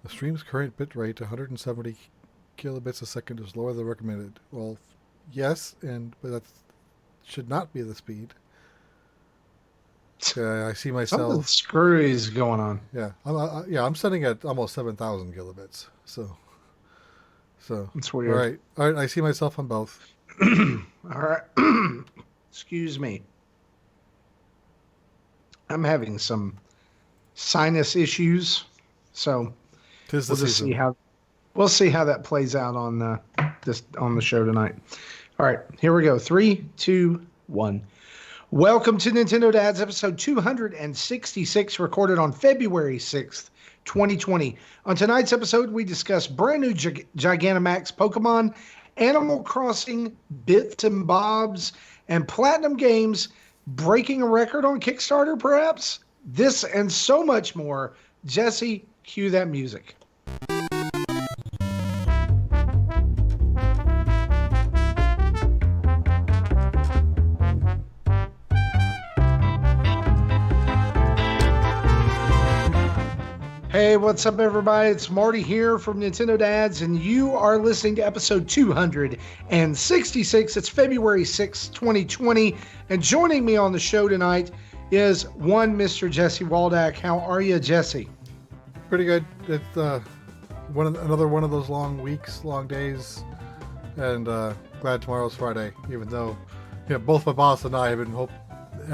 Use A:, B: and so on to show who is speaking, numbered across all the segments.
A: The stream's current bit rate, 170 kilobits a second, is lower than recommended. Well, yes, but that should not be the speed. I see
B: Something
A: myself.
B: screwy is going on.
A: Yeah, I'm setting at almost 7,000 kilobits. So,
B: It's
A: all
B: weird.
A: right, all right. I see myself on both.
B: All right. Excuse me. I'm having some sinus issues, so
A: Tis the
B: we'll just
A: season.
B: see how that plays out on this on the show tonight. All right, here we go. 3, 2, 1. Welcome to Nintendo Dads episode 266, recorded on February 6th, 2020. On tonight's episode, we discuss brand new Gigantamax Pokemon, Animal Crossing, Bits and Bobs, and Platinum Games breaking a record on Kickstarter, perhaps? This and so much more. Jesse, cue that music. Hey, what's up, everybody? It's Marty here from Nintendo Dads, and you are listening to episode 266. It's February 6th, 2020, and joining me on the show tonight is one Mr. Jesse Waldack. How are you, Jesse?
A: Pretty good. It's another one of those long weeks, long days, and glad tomorrow's Friday. Even though, both my boss and I have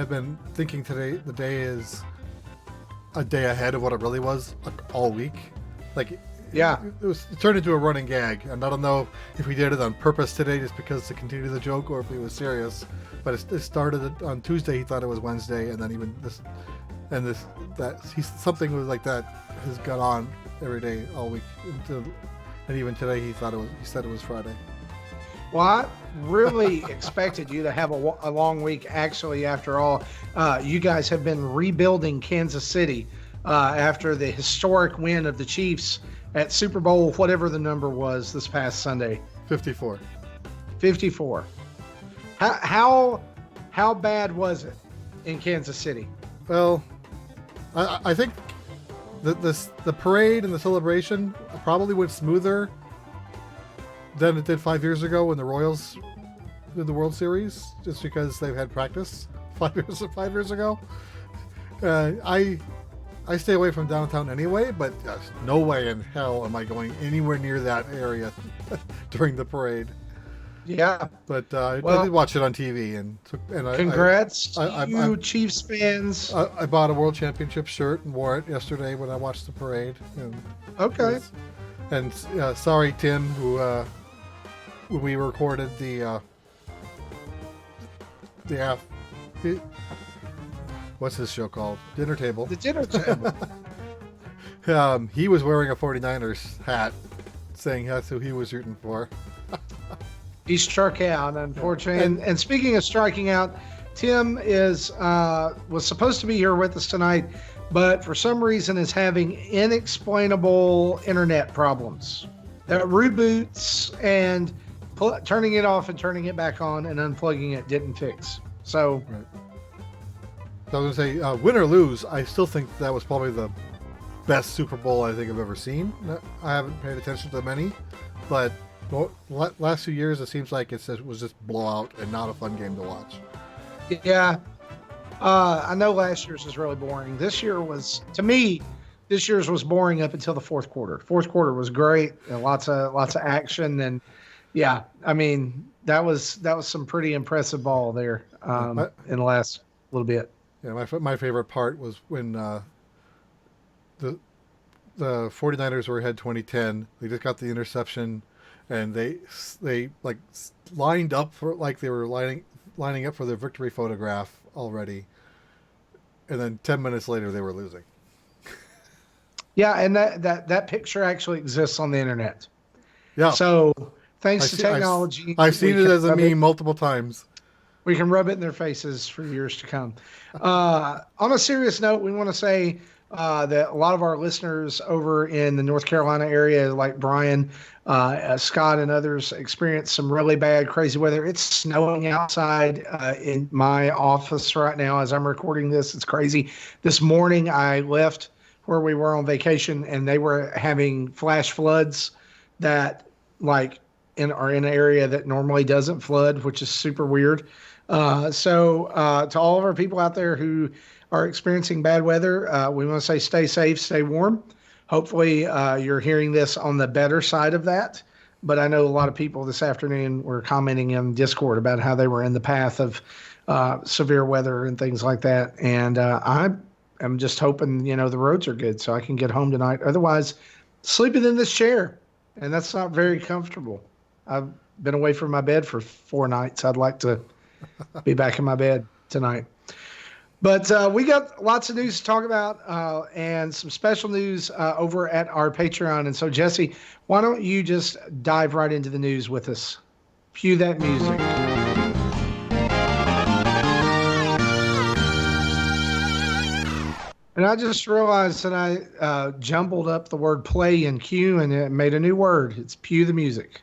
A: been thinking today the day is a day ahead of what it really was, like all week.
B: Yeah.
A: It turned into a running gag, and I don't know if we did it on purpose today just because to continue the joke or if it was serious. But it started on Tuesday. He thought it was Wednesday, and then even something was like that has gone on every day all week, and even today he said it was Friday.
B: Well, I really expected you to have a long week. Actually, after all, you guys have been rebuilding Kansas City after the historic win of the Chiefs at Super Bowl, whatever the number was this past Sunday.
A: 54.
B: 54. How bad was it in Kansas City?
A: Well, I think the parade and the celebration probably went smoother than it did 5 years ago when the Royals did the World Series, just because they've had practice 5 years ago. I stay away from downtown anyway, but no way in hell am I going anywhere near that area during the parade.
B: Yeah,
A: but I did watch it on TV, and
B: congrats to you, Chiefs fans.
A: I bought a World Championship shirt and wore it yesterday when I watched the parade. And
B: okay.
A: And sorry, Tim, who when we recorded what's his show called? Dinner Table.
B: The Dinner Table.
A: He was wearing a 49ers hat, saying that's who he was rooting for.
B: He struck out, unfortunately. And speaking of striking out, Tim was supposed to be here with us tonight, but for some reason is having inexplainable internet problems. That reboots and turning it off and turning it back on and unplugging it didn't fix. So,
A: right. So I was going to say, win or lose, I still think that was probably the best Super Bowl I think I've ever seen. I haven't paid attention to many, but last few years it seems like it was just blowout and not a fun game to watch.
B: Yeah. I know last year's was really boring. This year's was boring up until the fourth quarter. Fourth quarter was great and lots of action, and yeah, I mean that was some pretty impressive ball there in the last little bit.
A: Yeah, my favorite part was when the 49ers were ahead 2010. They just got the interception, and they like lined up for like they were lining up for their victory photograph already. And then 10 minutes later, they were losing.
B: Yeah, and that picture actually exists on the internet.
A: Yeah.
B: So thanks to technology,
A: I've seen it as a meme multiple times.
B: We can rub it in their faces for years to come. On a serious note, we want to say that a lot of our listeners over in the North Carolina area, like Brian, Scott, and others, experienced some really bad, crazy weather. It's snowing outside in my office right now as I'm recording this. It's crazy. This morning, I left where we were on vacation, and they were having flash floods that like are in an area that normally doesn't flood, which is super weird. So to all of our people out there who are experiencing bad weather, we want to say stay safe, stay warm. Hopefully, you're hearing this on the better side of that. But I know a lot of people this afternoon were commenting in Discord about how they were in the path of severe weather and things like that. And I'm just hoping, the roads are good so I can get home tonight. Otherwise, sleeping in this chair, and that's not very comfortable. I've been away from my bed for 4 nights. I'd like to be back in my bed tonight. But we got lots of news to talk about and some special news over at our Patreon. And so, Jesse, why don't you just dive right into the news with us? Cue that music. And I just realized that I jumbled up the word play and cue, and it made a new word. It's cue the music.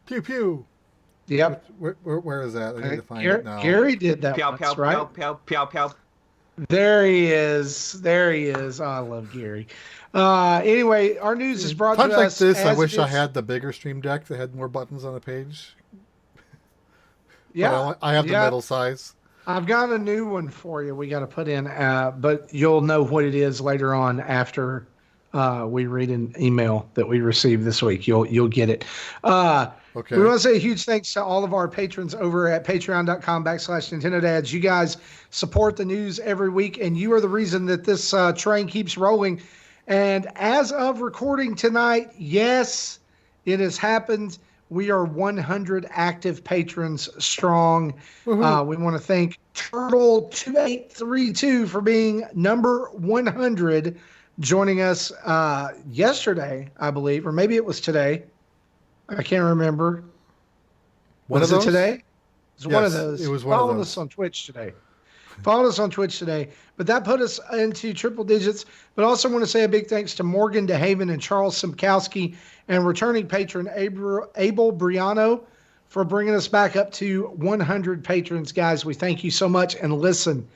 A: Pew pew.
B: Yep.
A: Where is that? I need to find it now.
B: Gary did that
C: Pow,
B: once,
C: pow,
B: right?
C: pow, pow, pow, pow.
B: There he is. There he is. Oh, I love Gary. Anyway, our news is brought to
A: Times like
B: us.
A: this, I wish I had the bigger Stream Deck that had more buttons on the page.
B: Yeah,
A: But I have the metal size.
B: I've got a new one for you. We got to put in, but you'll know what it is later on after we read an email that we received this week. You'll get it.
A: Okay.
B: We want to say a huge thanks to all of our patrons over at patreon.com/Nintendo Dads. You guys support the news every week, and you are the reason that this train keeps rolling. And as of recording tonight, yes, it has happened. We are 100 active patrons strong. We want to thank Turtle2832 for being number 100, joining us yesterday, I believe, or maybe it was today. I can't remember. Was it today? It was one of those.
A: It was one of those.
B: Follow us on Twitch today. Follow us on Twitch today. But that put us into triple digits. But also want to say a big thanks to Morgan DeHaven and Charles Simkowski and returning patron Abel Briano for bringing us back up to 100 patrons. Guys, we thank you so much. And listen,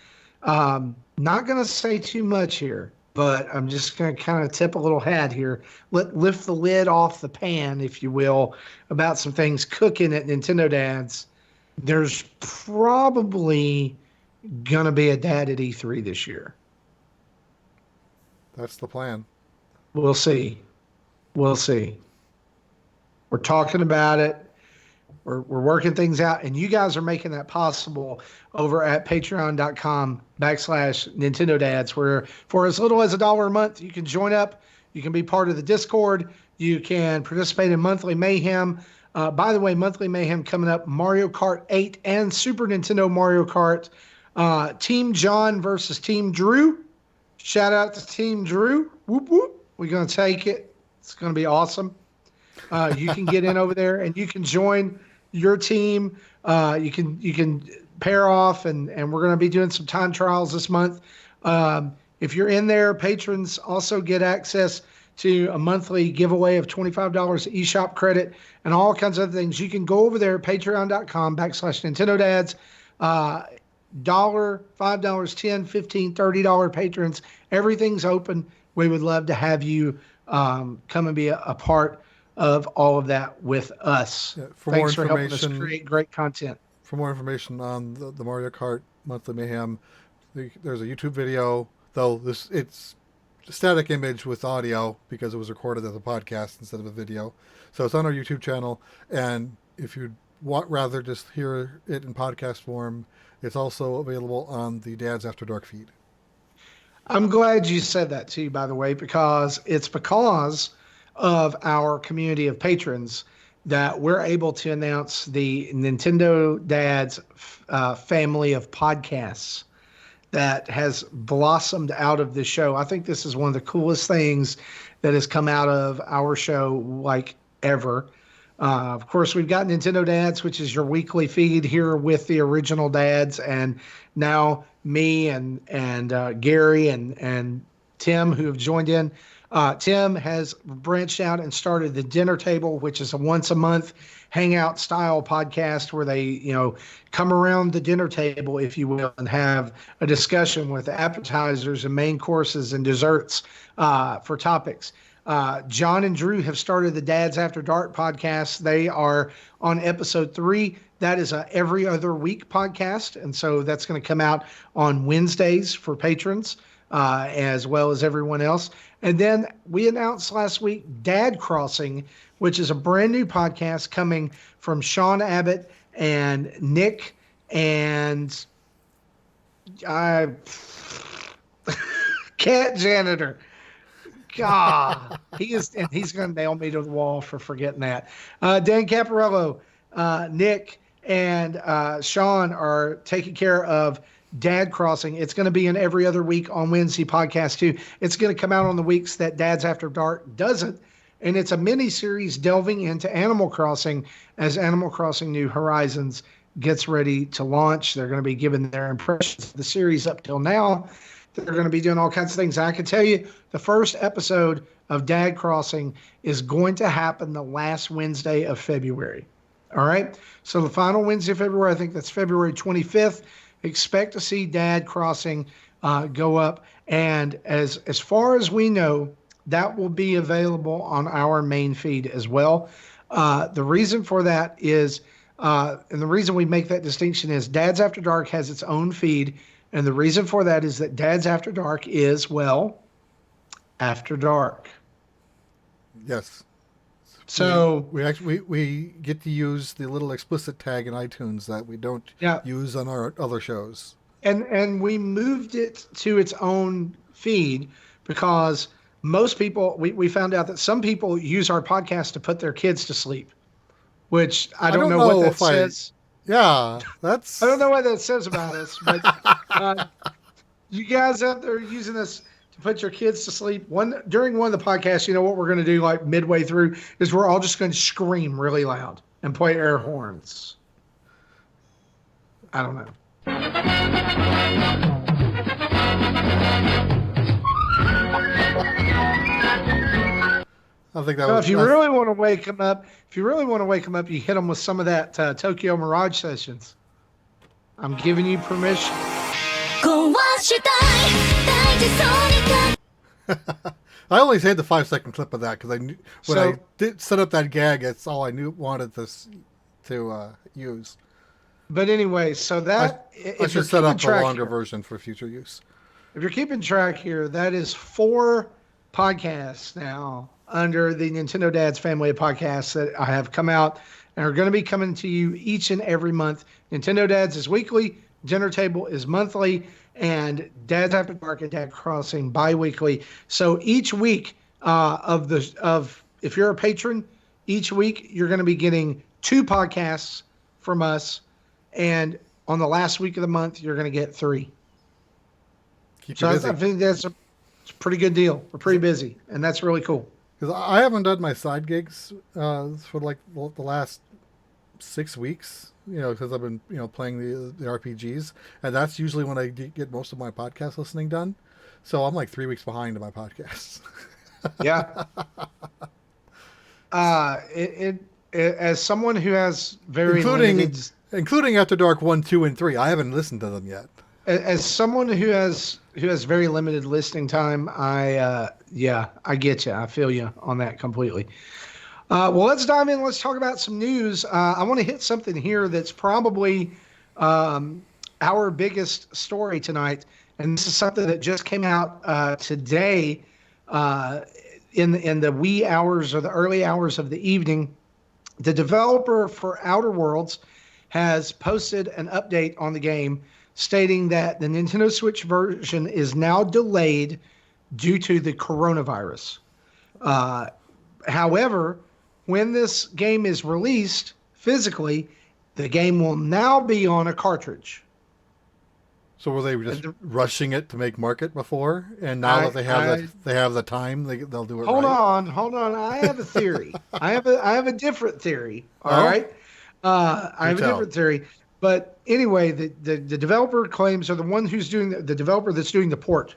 B: not going to say too much here, but I'm just going to kind of tip a little hat here. Lift the lid off the pan, if you will, about some things cooking at Nintendo Dads. There's probably going to be a dad at E3 this year.
A: That's the plan.
B: We'll see. We'll see. We're talking about it. We're working things out, and you guys are making that possible over at patreon.com/Nintendo Dads, where for as little as $1 a month, you can join up. You can be part of the Discord. You can participate in Monthly Mayhem. By the way, Monthly Mayhem coming up, Mario Kart 8 and Super Nintendo Mario Kart. Team John versus Team Drew. Shout out to Team Drew. Whoop, whoop. We're going to take it. It's going to be awesome. You can get in over there, and you can join your team. You can pair off, and we're going to be doing some time trials this month. If you're in there, patrons also get access to a monthly giveaway of $25 eShop credit and all kinds of other things. You can go over there at patreon.com/Nintendo Dads. $1, $5, $10, $15, $30 patrons. Everything's open. We would love to have you come and be a part of all of that with us. Yeah, Thanks for helping us create great content.
A: For more information on the Mario Kart Monthly Mayhem, there's a YouTube video, though it's a static image with audio because it was recorded as a podcast instead of a video. So it's on our YouTube channel, and if you'd rather just hear it in podcast form, it's also available on the Dads After Dark feed.
B: I'm glad you said that too, by the way, because it's because of our community of patrons that we're able to announce the Nintendo Dads family of podcasts that has blossomed out of this show. I think this is one of the coolest things that has come out of our show, like ever. Of course, we've got Nintendo Dads, which is your weekly feed here with the original dads, and now me and Gary and Tim, who have joined in. Tim has branched out and started the Dinner Table, which is a once a month hangout style podcast where they, come around the dinner table, if you will, and have a discussion with appetizers and main courses and desserts for topics. John and Drew have started the Dads After Dark podcast. They are on episode 3. That is a every other week podcast. And so that's going to come out on Wednesdays for patrons, as well as everyone else. And then we announced last week Dad Crossing, which is a brand new podcast coming from Sean Abbott and Nick and Cat Janitor. God, he's going to nail me to the wall for forgetting that. Dan Caparello, Nick, and Sean are taking care of Dad Crossing. It's going to be an every other week on Wednesday podcast too. It's going to come out on the weeks that Dads After Dark doesn't. And it's a mini series delving into Animal Crossing as Animal Crossing New Horizons gets ready to launch. They're going to be giving their impressions of the series up till now. They're going to be doing all kinds of things. I can tell you the first episode of Dad Crossing is going to happen the last Wednesday of February. All right. So the final Wednesday of February, I think that's February 25th. Expect to see Dad Crossing go up. And as far as we know, that will be available on our main feed as well. The reason for that is, and the reason we make that distinction is Dads After Dark has its own feed. And the reason for that is that Dads After Dark is, well, after dark.
A: Yes.
B: So
A: we get to use the little explicit tag in iTunes that we don't use on our other shows.
B: And we moved it to its own feed because most people, we found out that some people use our podcast to put their kids to sleep, which I don't know what that says.
A: Yeah, that's...
B: I don't know what that says about us, but you guys out there using us to put your kids to sleep. During one of the podcasts, you know what we're going to do like midway through is we're all just going to scream really loud and play air horns. I don't know.
A: I think that
B: so if you really want to wake them up, you hit them with some of that Tokyo Mirage Sessions. I'm giving you permission.
A: I only had the 5-second clip of that because I knew when I did set up that gag, that's all I wanted this to use.
B: But anyway, so that
A: I should set up a longer version for future use.
B: If you're keeping track here, that is 4 podcasts now under the Nintendo Dads family of podcasts that I have come out and are going to be coming to you each and every month. Nintendo Dads is weekly, Dinner Table is monthly, and Dads After Dark and Dad Crossing bi-weekly. So each week if you're a patron, each week you're going to be getting 2 podcasts from us, and on the last week of the month you're going to get 3. So I think that's a pretty good deal. We're pretty busy, and that's really cool.
A: Because I haven't done my side gigs for like the last 6 weeks, because I've been playing the RPGs, and that's usually when I get most of my podcast listening done. So I'm like 3 weeks behind in my podcasts.
B: Yeah. As someone who has very
A: including After Dark 1, 2, and 3, I haven't listened to them yet.
B: As someone who has very limited listening time, I get you. I feel you on that completely. Well, let's dive in. Let's talk about some news. I want to hit something here that's probably our biggest story tonight, and this is something that just came out today in the wee hours or the early hours of the evening. The developer for Outer Worlds has posted an update on the game stating that the Nintendo Switch version is now delayed due to the coronavirus. However, when this game is released physically, the game will now be on a cartridge.
A: So were they just rushing it to make market before, and now that they have the time, they'll do it? Hold
B: on. I have a theory. I have a different theory. All right. I have a different theory. But anyway, the developer claims, or the one who's doing the developer that's doing the port,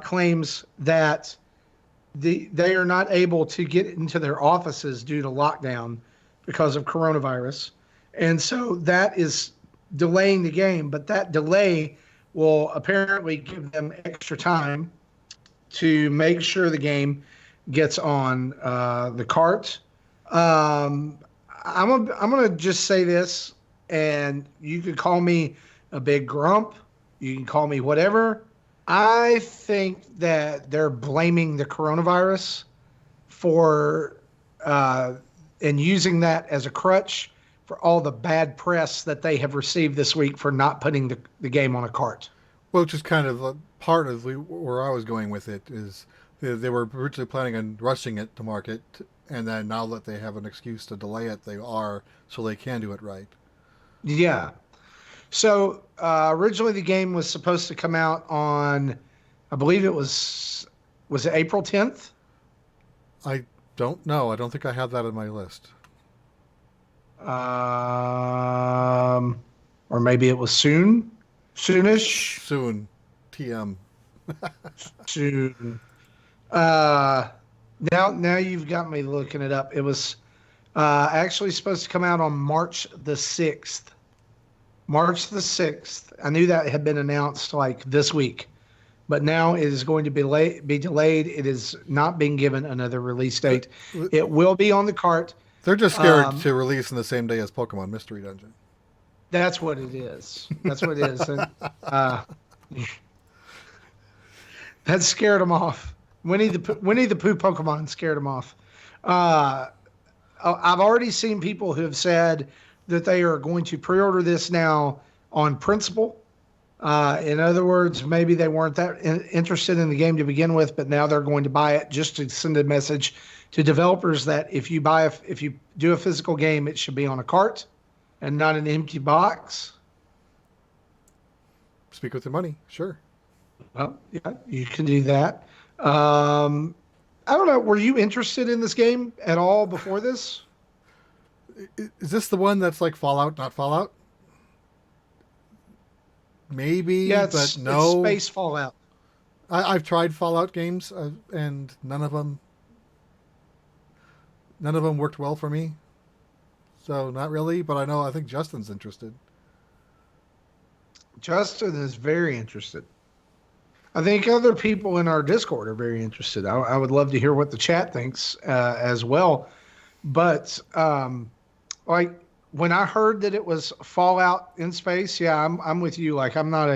B: claims that they are not able to get into their offices due to lockdown because of coronavirus. And so that is delaying the game, but that delay will apparently give them extra time to make sure the game gets on the cart. I'm gonna just say this, and you could call me a big grump. You can call me whatever. I think that they're blaming the coronavirus for and using that as a crutch for all the bad press that they have received this week for not putting the game on a cart.
A: Well, which is kind of a part of where I was going with it is they were originally planning on rushing it to market, and then now that they have an excuse to delay it, they are so they can do it right.
B: Yeah. So originally the game was supposed to come out on, I believe was it April 10th?
A: I don't know. I don't think I have that on my list.
B: Or maybe it was soonish.
A: Soon, TM.
B: Soon. Now you've got me looking it up. It was actually supposed to come out on March the 6th. March the 6th. I knew that had been announced like this week, but now it is going to be delayed. It is not being given another release date. It will be on the cart.
A: They're just scared to release in the same day as Pokemon Mystery Dungeon.
B: That's what it is. That's what it is. And, that scared them off. Winnie the Pooh Pokemon scared them off. I've already seen people who have said that they are going to pre-order this now on principle. In other words, maybe they weren't that interested in the game to begin with, but now they're going to buy it just to send a message to developers that if you do a physical game, it should be on a cart and not an empty box.
A: Speak with your money, sure.
B: Well, yeah, you can do that. I don't know. Were you interested in this game at all before this?
A: Is this the one that's like Fallout, not Fallout? Maybe,
B: Yeah,
A: but no.
B: It's space Fallout.
A: I've tried Fallout games, and none of them worked well for me. So not really, but I think Justin's interested.
B: Justin is very interested. I think other people in our Discord are very interested. I would love to hear what the chat thinks as well. But like when I heard that it was Fallout in space, yeah, I'm with you. Like I'm not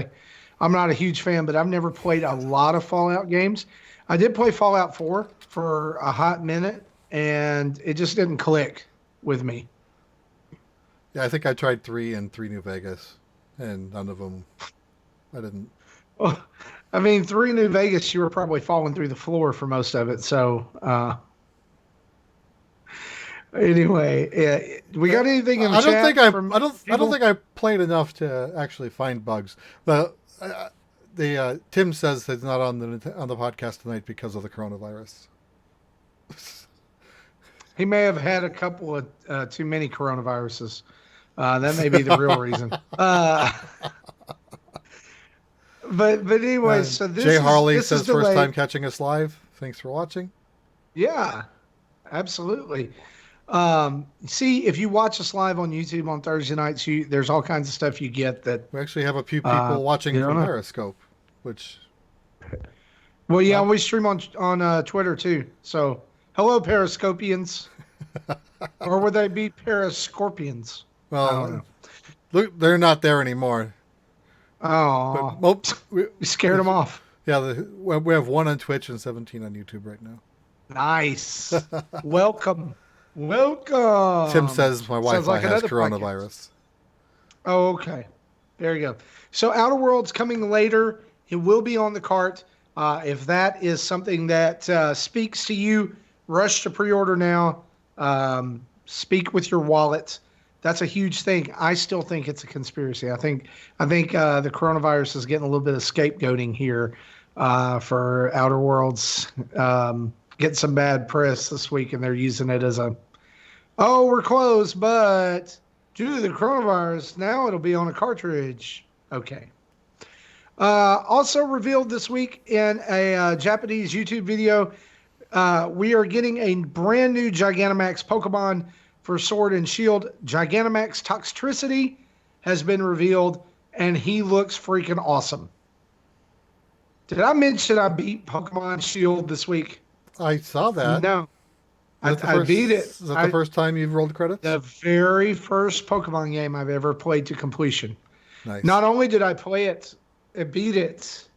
B: a huge fan, but I've never played a lot of Fallout games. I did play Fallout 4 for a hot minute, and it just didn't click with me.
A: Yeah, I think I tried 3 and 3 New Vegas, and none of them. I didn't.
B: Well, I mean, 3 New Vegas, you were probably falling through the floor for most of it. So, anyway, we got anything in the chat?
A: I don't think I played enough to actually find bugs. The Tim says it's not on the podcast tonight because of the coronavirus.
B: He may have had a couple of too many coronaviruses. That may be the real reason. But anyway, so
A: Jay Harley says first time catching us live. Thanks for watching.
B: Yeah, absolutely. See, if you watch us live on YouTube on Thursday nights, there's all kinds of stuff you get that
A: we actually have a few people watching from Periscope, which.
B: Well, yeah, we stream on Twitter too. So, hello, Periscopians, or would they be Periscorpians?
A: Well, I don't know. Look, they're not there anymore.
B: Oh, we scared them off.
A: Yeah, we have 1 on Twitch and 17 on YouTube right now.
B: Nice. Welcome. Tim
A: says my Wi-Fi has coronavirus.
B: Oh, okay. There you go. So Outer Worlds coming later. It will be on the cart. If that is something that speaks to you, rush to pre-order now. Speak with your wallet. That's a huge thing. I still think it's a conspiracy. I think the coronavirus is getting a little bit of scapegoating here for Outer Worlds. Getting some bad press this week, and they're using it as we're closed, but due to the coronavirus, now it'll be on a cartridge. Okay. Also revealed this week in a Japanese YouTube video, We are getting a brand new Gigantamax Pokemon for Sword and Shield. Gigantamax Toxtricity has been revealed, and he looks freaking awesome. Did I mention I beat Pokemon Shield this week?
A: I saw that.
B: No,
A: Is that the
B: I
A: first?
B: beat it.
A: Is that the first time you've rolled credits?
B: The very first Pokemon game I've ever played to completion.
A: Nice.
B: Not only did I play it, beat it,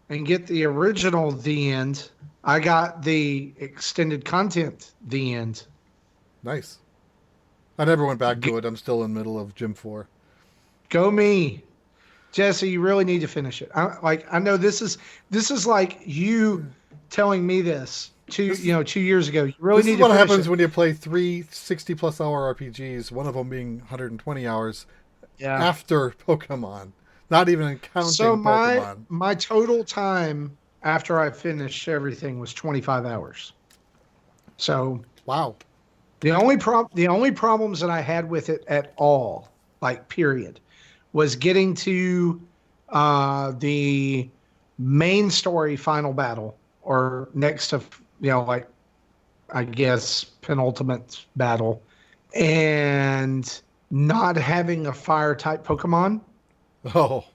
B: and get the original The End, I got the extended content The End.
A: Nice. I never went back to it. I'm still in the middle of Gym 4.
B: Go me. Jesse, you really need to finish it. I know this is like you telling me this 2 years ago. You really
A: This
B: need
A: is
B: to
A: what
B: finish
A: happens
B: it.
A: when you play 3 60-plus hour RPGs, one of them being 120 hours
B: Yeah.
A: after Pokemon. Not even counting
B: So
A: Pokemon.
B: my total time after I finished everything was 25 hours. So
A: Wow.
B: the only problems that I had with it at all, like period, was getting to the main story final battle, or next to like I guess penultimate battle, and not having a fire type Pokemon.
A: Oh.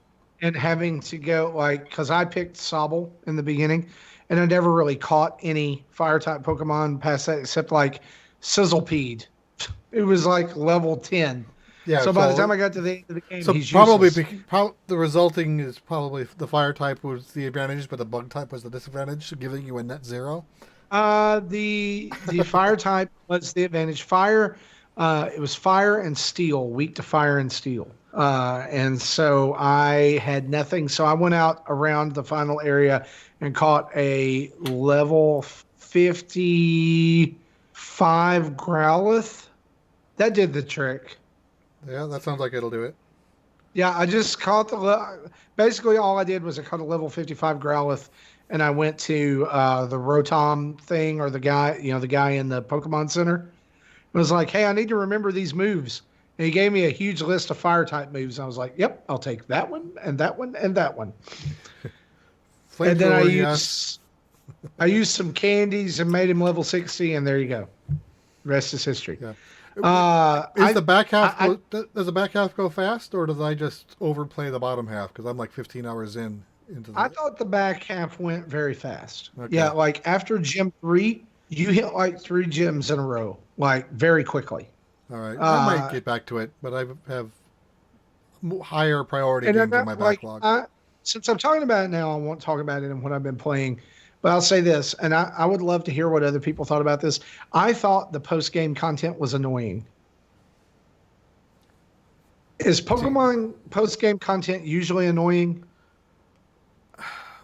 B: And having to go because I picked Sobble in the beginning, and I never really caught any fire type Pokemon past that except like Sizzlepede. It was like level 10.
A: Yeah.
B: So by the time I got to the end of the game,
A: So
B: he's
A: probably
B: useless.
A: the resulting is probably the fire type was the advantage, but the bug type was the disadvantage, giving you a net 0.
B: The fire type was the advantage. Fire, it was fire and steel, weak to fire and steel. And so I had nothing. So I went out around the final area and caught a level 55 Growlithe. That did the trick.
A: Yeah, that sounds like it'll do it.
B: Yeah, I just caught basically all I did was I caught a level 55 Growlithe, and I went to the Rotom thing, or the guy in the Pokemon Center. It was like, hey, I need to remember these moves. And he gave me a huge list of fire type moves. I was like, yep, I'll take that one and that one and that one. And then
A: Flamethrower, yes.
B: I used some candies and made him level 60, and there you go. Rest is history.
A: Yeah.
B: Does
A: the back half does the back half go fast, or does I just overplay the bottom half because I'm like 15 hours into the...
B: I thought the back half went very fast.
A: Okay.
B: Yeah, like after gym 3, you hit like 3 gyms in a row, like very quickly.
A: All right, I might get back to it, but I have higher priority games in my backlog.
B: Since I'm talking about it now, I won't talk about it and what I've been playing. But I'll say this, and I would love to hear what other people thought about this. I thought the post-game content was annoying. Is Pokemon post-game content usually annoying?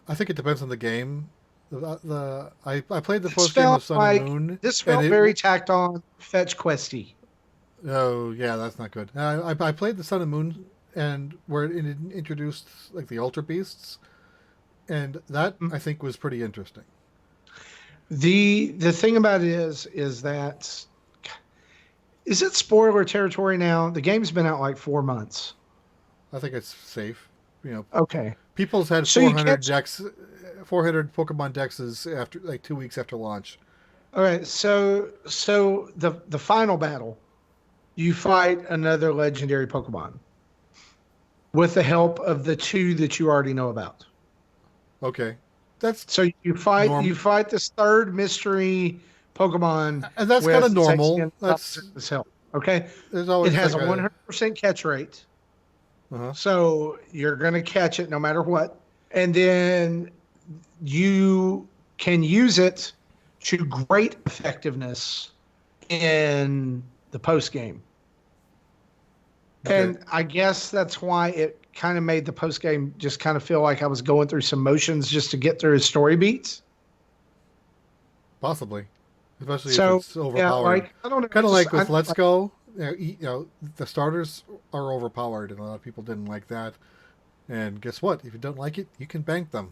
A: I think it depends on the game. I played the post-game of Sun and Moon.
B: This felt very tacked on, fetch questy.
A: Oh, yeah, that's not good. I played the Sun and Moon, and where it introduced like the Ultra Beasts, and that I think was pretty interesting.
B: The thing about it is that, is it spoiler territory now? The game's been out like 4 months.
A: I think it's safe.
B: Okay.
A: People's had 400 Pokemon Dexes after like 2 weeks after launch.
B: All right, so the final battle, you fight another legendary Pokemon with the help of the 2 that you already know about.
A: Okay,
B: so you fight this third mystery Pokemon,
A: and that's kind of normal.
B: That's help. Okay,
A: it
B: has a 100% catch rate, so you're gonna catch it no matter what, and then you can use it to great effectiveness in the post game. Okay. And I guess that's why it kind of made the post game just kind of feel like I was going through some motions just to get through his story beats.
A: Possibly, especially if it's overpowered.
B: Yeah, like I don't know.
A: Kind of like with Let's Go. The starters are overpowered, and a lot of people didn't like that. And guess what? If you don't like it, you can bank them.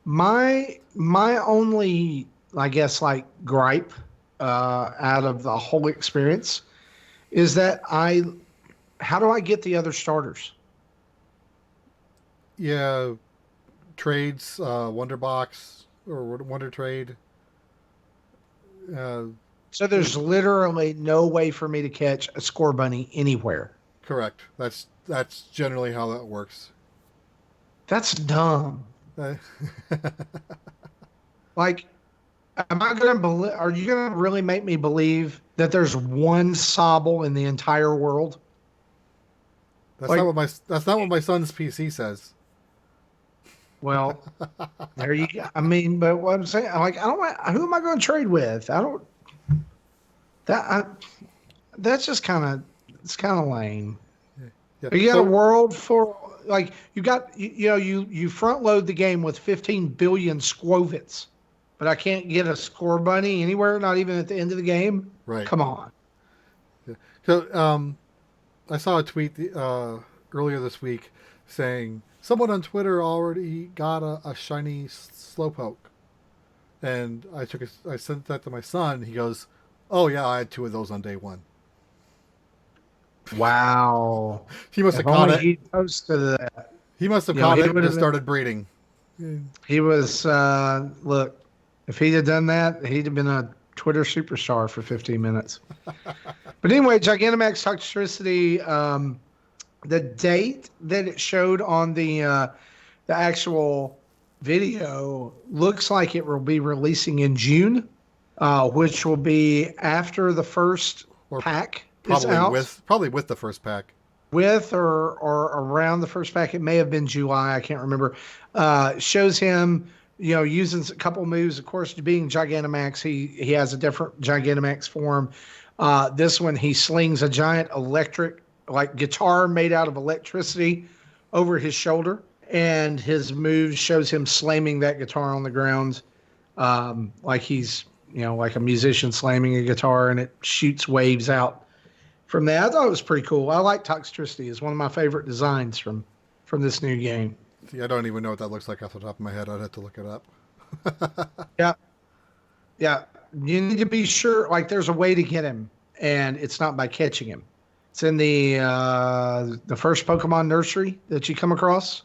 B: My only, I guess, like gripe out of the whole experience is that how do I get the other starters?
A: Yeah, trades, Wonder Box or Wonder Trade.
B: So there's literally no way for me to catch a score bunny anywhere.
A: Correct. That's generally how that works.
B: That's dumb.
A: Uh,
B: Like, am I going to believe? Are you going to really make me believe that there's one Sobble in the entire world?
A: that's
B: Like,
A: that's not what my son's PC says.
B: well, there you go. I mean, but what I'm saying, like, I don't. Who am I going to trade with? I don't. That I, that's just kind of it's kind of lame.
A: Yeah.
B: You got a world for like you got you front load the game with 15 billion Squovits, but I can't get a score bunny anywhere, not even at the end of the game.
A: Right.
B: Come on.
A: Yeah. So I saw a tweet earlier this week saying someone on Twitter already got a shiny Slowpoke, and I sent that to my son. He goes, "Oh yeah, I had 2 of those on day 1."
B: Wow.
A: He must
B: If
A: have caught
B: only
A: it.
B: he posted that.
A: He must have
B: You know,
A: caught
B: he
A: it and
B: would've
A: just
B: been-
A: started breeding.
B: He was look, if he'd have done that, he'd have been a Twitter superstar for 15 minutes. But anyway, Gigantamax Toxtricity, the date that it showed on the actual video looks like it will be releasing in June, which will be after the first
A: Or
B: pack is out.
A: Probably with the first pack.
B: With or around the first pack. It may have been July. I can't remember. Shows him, using a couple moves. Of course, being Gigantamax, he has a different Gigantamax form. This one, he slings a giant electric, like guitar made out of electricity over his shoulder. And his move shows him slamming that guitar on the ground, like he's, like a musician slamming a guitar, and it shoots waves out from that. I thought it was pretty cool. I like Toxtricity. It's one of my favorite designs from this new game.
A: See, I don't even know what that looks like off the top of my head. I'd have to look it up.
B: Yeah. You need to be sure. Like, there's a way to get him, and it's not by catching him. It's in the first Pokemon nursery that you come across.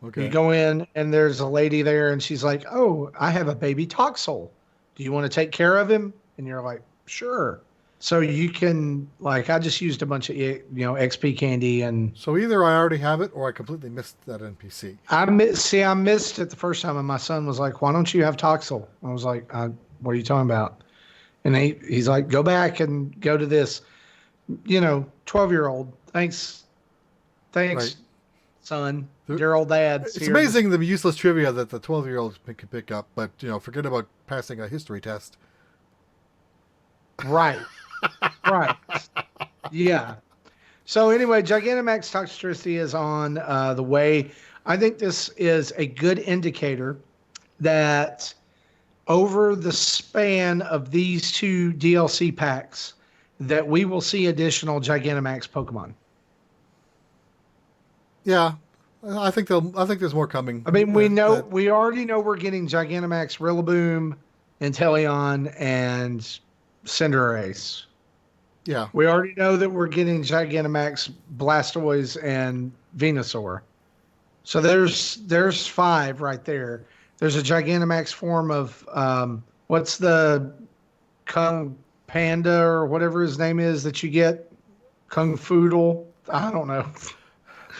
A: Okay.
B: You go in, and there's a lady there, and she's like, "Oh, I have a baby Toxel. Do you want to take care of him?" And you're like, "Sure." So you can, like, I just used a bunch of, XP candy, and
A: So either I already have it or I completely missed that NPC.
B: I missed it the first time, and my son was like, "Why don't you have Toxel?" I was like, "What are you talking about?" And he's like, "Go back and go to this, 12-year-old. Thanks,
A: Right.
B: son. Your old dad's
A: It's
B: here."
A: amazing the useless trivia that the 12-year-olds can pick up, but forget about passing a history test.
B: Right. Right. Yeah. So anyway, Gigantamax Toxtricity is on the way. I think this is a good indicator that over the span of these 2 DLC packs, that we will see additional Gigantamax Pokemon.
A: Yeah, I think there's more coming.
B: I mean, we already know we're getting Gigantamax Rillaboom, Inteleon, and Cinderace.
A: Yeah,
B: We already know that we're getting Gigantamax Blastoise and Venusaur. So there's 5 right there. There's a Gigantamax form of what's the Kung Panda or whatever his name is that you get? Kung Foodle? I don't know.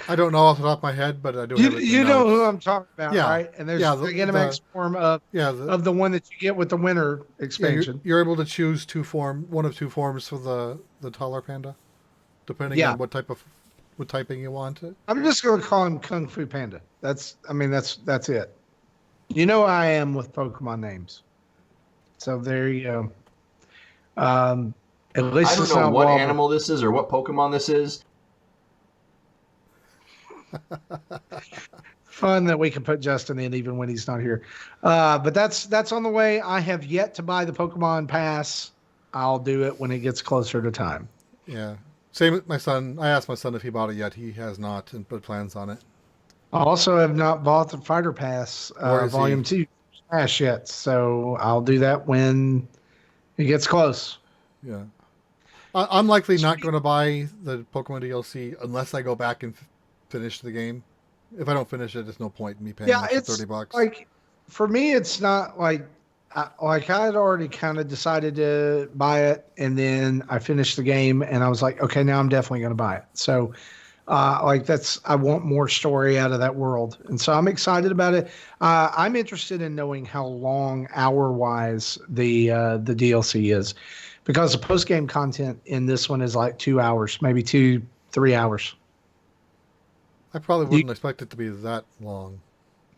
A: I don't know off the top of my head, but I do.
B: You,
A: have it in
B: you know
A: notes.
B: who I'm talking about,
A: Yeah.
B: right? And there's
A: Yeah,
B: a Gigantamax form of the one that you get with the winter
A: Yeah,
B: expansion.
A: you're able to choose one of 2 forms for the taller panda, depending
B: Yeah.
A: on what typing you want.
B: I'm just going to call him Kung Fu Panda. That's it. You know I am with Pokemon names. So there you go. At least
C: I don't
B: it's
C: know
B: not
C: what
B: Walmart.
C: animal this is or what Pokemon this is.
B: Fun that we can put Justin in even when he's not here. But that's on the way. I have yet to buy the Pokemon Pass. I'll do it when it gets closer to time.
A: Yeah, same with my son. I asked my son if he bought it yet. He has not, but plans on it.
B: I also have not bought the Fighter Pass
A: Where is
B: Volume 2 Pass yet. So I'll do that when it gets close.
A: Yeah, I'm likely not going to buy the Pokemon DLC unless I go back and finish the game. If I don't finish it, there's no point in me paying
B: Yeah,
A: extra
B: it's
A: $30.
B: like, for me, it's not like I had already kind of decided to buy it, and then I finished the game, and I was like, okay, now I'm definitely going to buy it. So, I want more story out of that world, and so I'm excited about it. I'm interested in knowing how long hour wise the DLC is, because the post game content in this one is like 2 hours, maybe 3 hours.
A: I probably wouldn't expect it to be that long.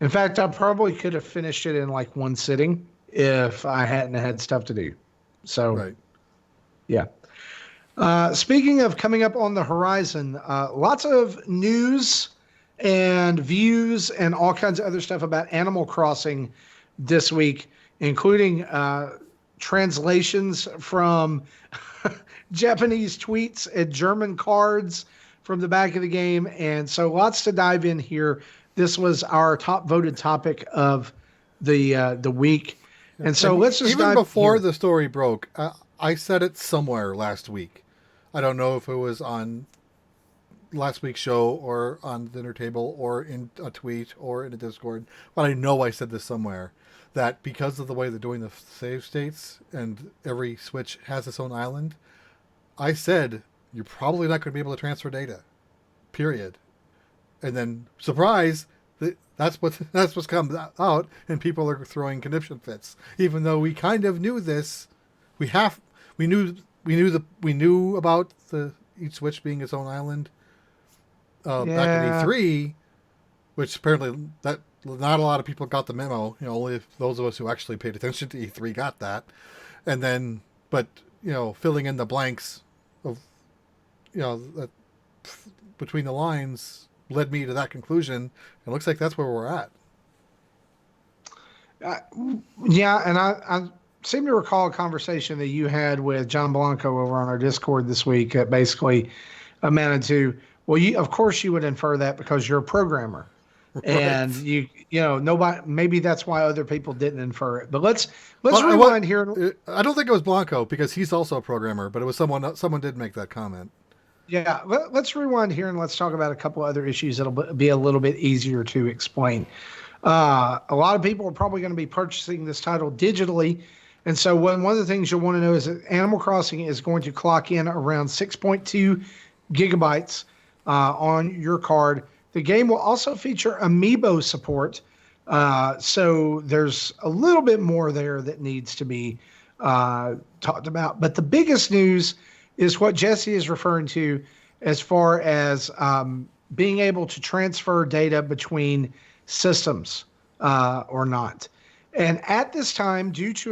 B: In fact, I probably could have finished it in like one sitting if I hadn't had stuff to do. So,
A: Right.
B: yeah. Speaking of coming up on the horizon, lots of news and views and all kinds of other stuff about Animal Crossing this week, including translations from Japanese tweets and German cards from the back of the game. And so lots to dive in here. This was our top voted topic of the week. And so let's just
A: even
B: dive
A: before
B: here.
A: the story broke, I said it somewhere last week. I don't know if it was on last week's show or on the dinner table or in a tweet or in a Discord, but I know I said this somewhere, that because of the way they're doing the save states and every Switch has its own island, I said you're probably not going to be able to transfer data. Period. And then surprise, that's what's come out, and people are throwing conniption fits. Even though we kind of knew this, we knew about each Switch being its own island back in E3, which apparently that not a lot of people got the memo. Only those of us who actually paid attention to E3 got that. And then, but filling in the blanks of that between the lines led me to that conclusion. It looks like that's where we're at.
B: Yeah, and I seem to recall a conversation that you had with John Blanco over on our Discord this week that basically amounted to, well, of course you would infer that because you're a programmer. Right. And nobody, maybe that's why other people didn't infer it. But let's rewind here.
A: I don't think it was Blanco because he's also a programmer, but it was someone did make that comment.
B: Yeah, let's rewind here and let's talk about a couple other issues that'll be a little bit easier to explain. A lot of people are probably going to be purchasing this title digitally. And so one of the things you'll want to know is that Animal Crossing is going to clock in around 6.2 gigabytes on your card. The game will also feature Amiibo support. So there's a little bit more there that needs to be talked about. But the biggest news is what Jesse is referring to as far as being able to transfer data between systems or not. And at this time, due to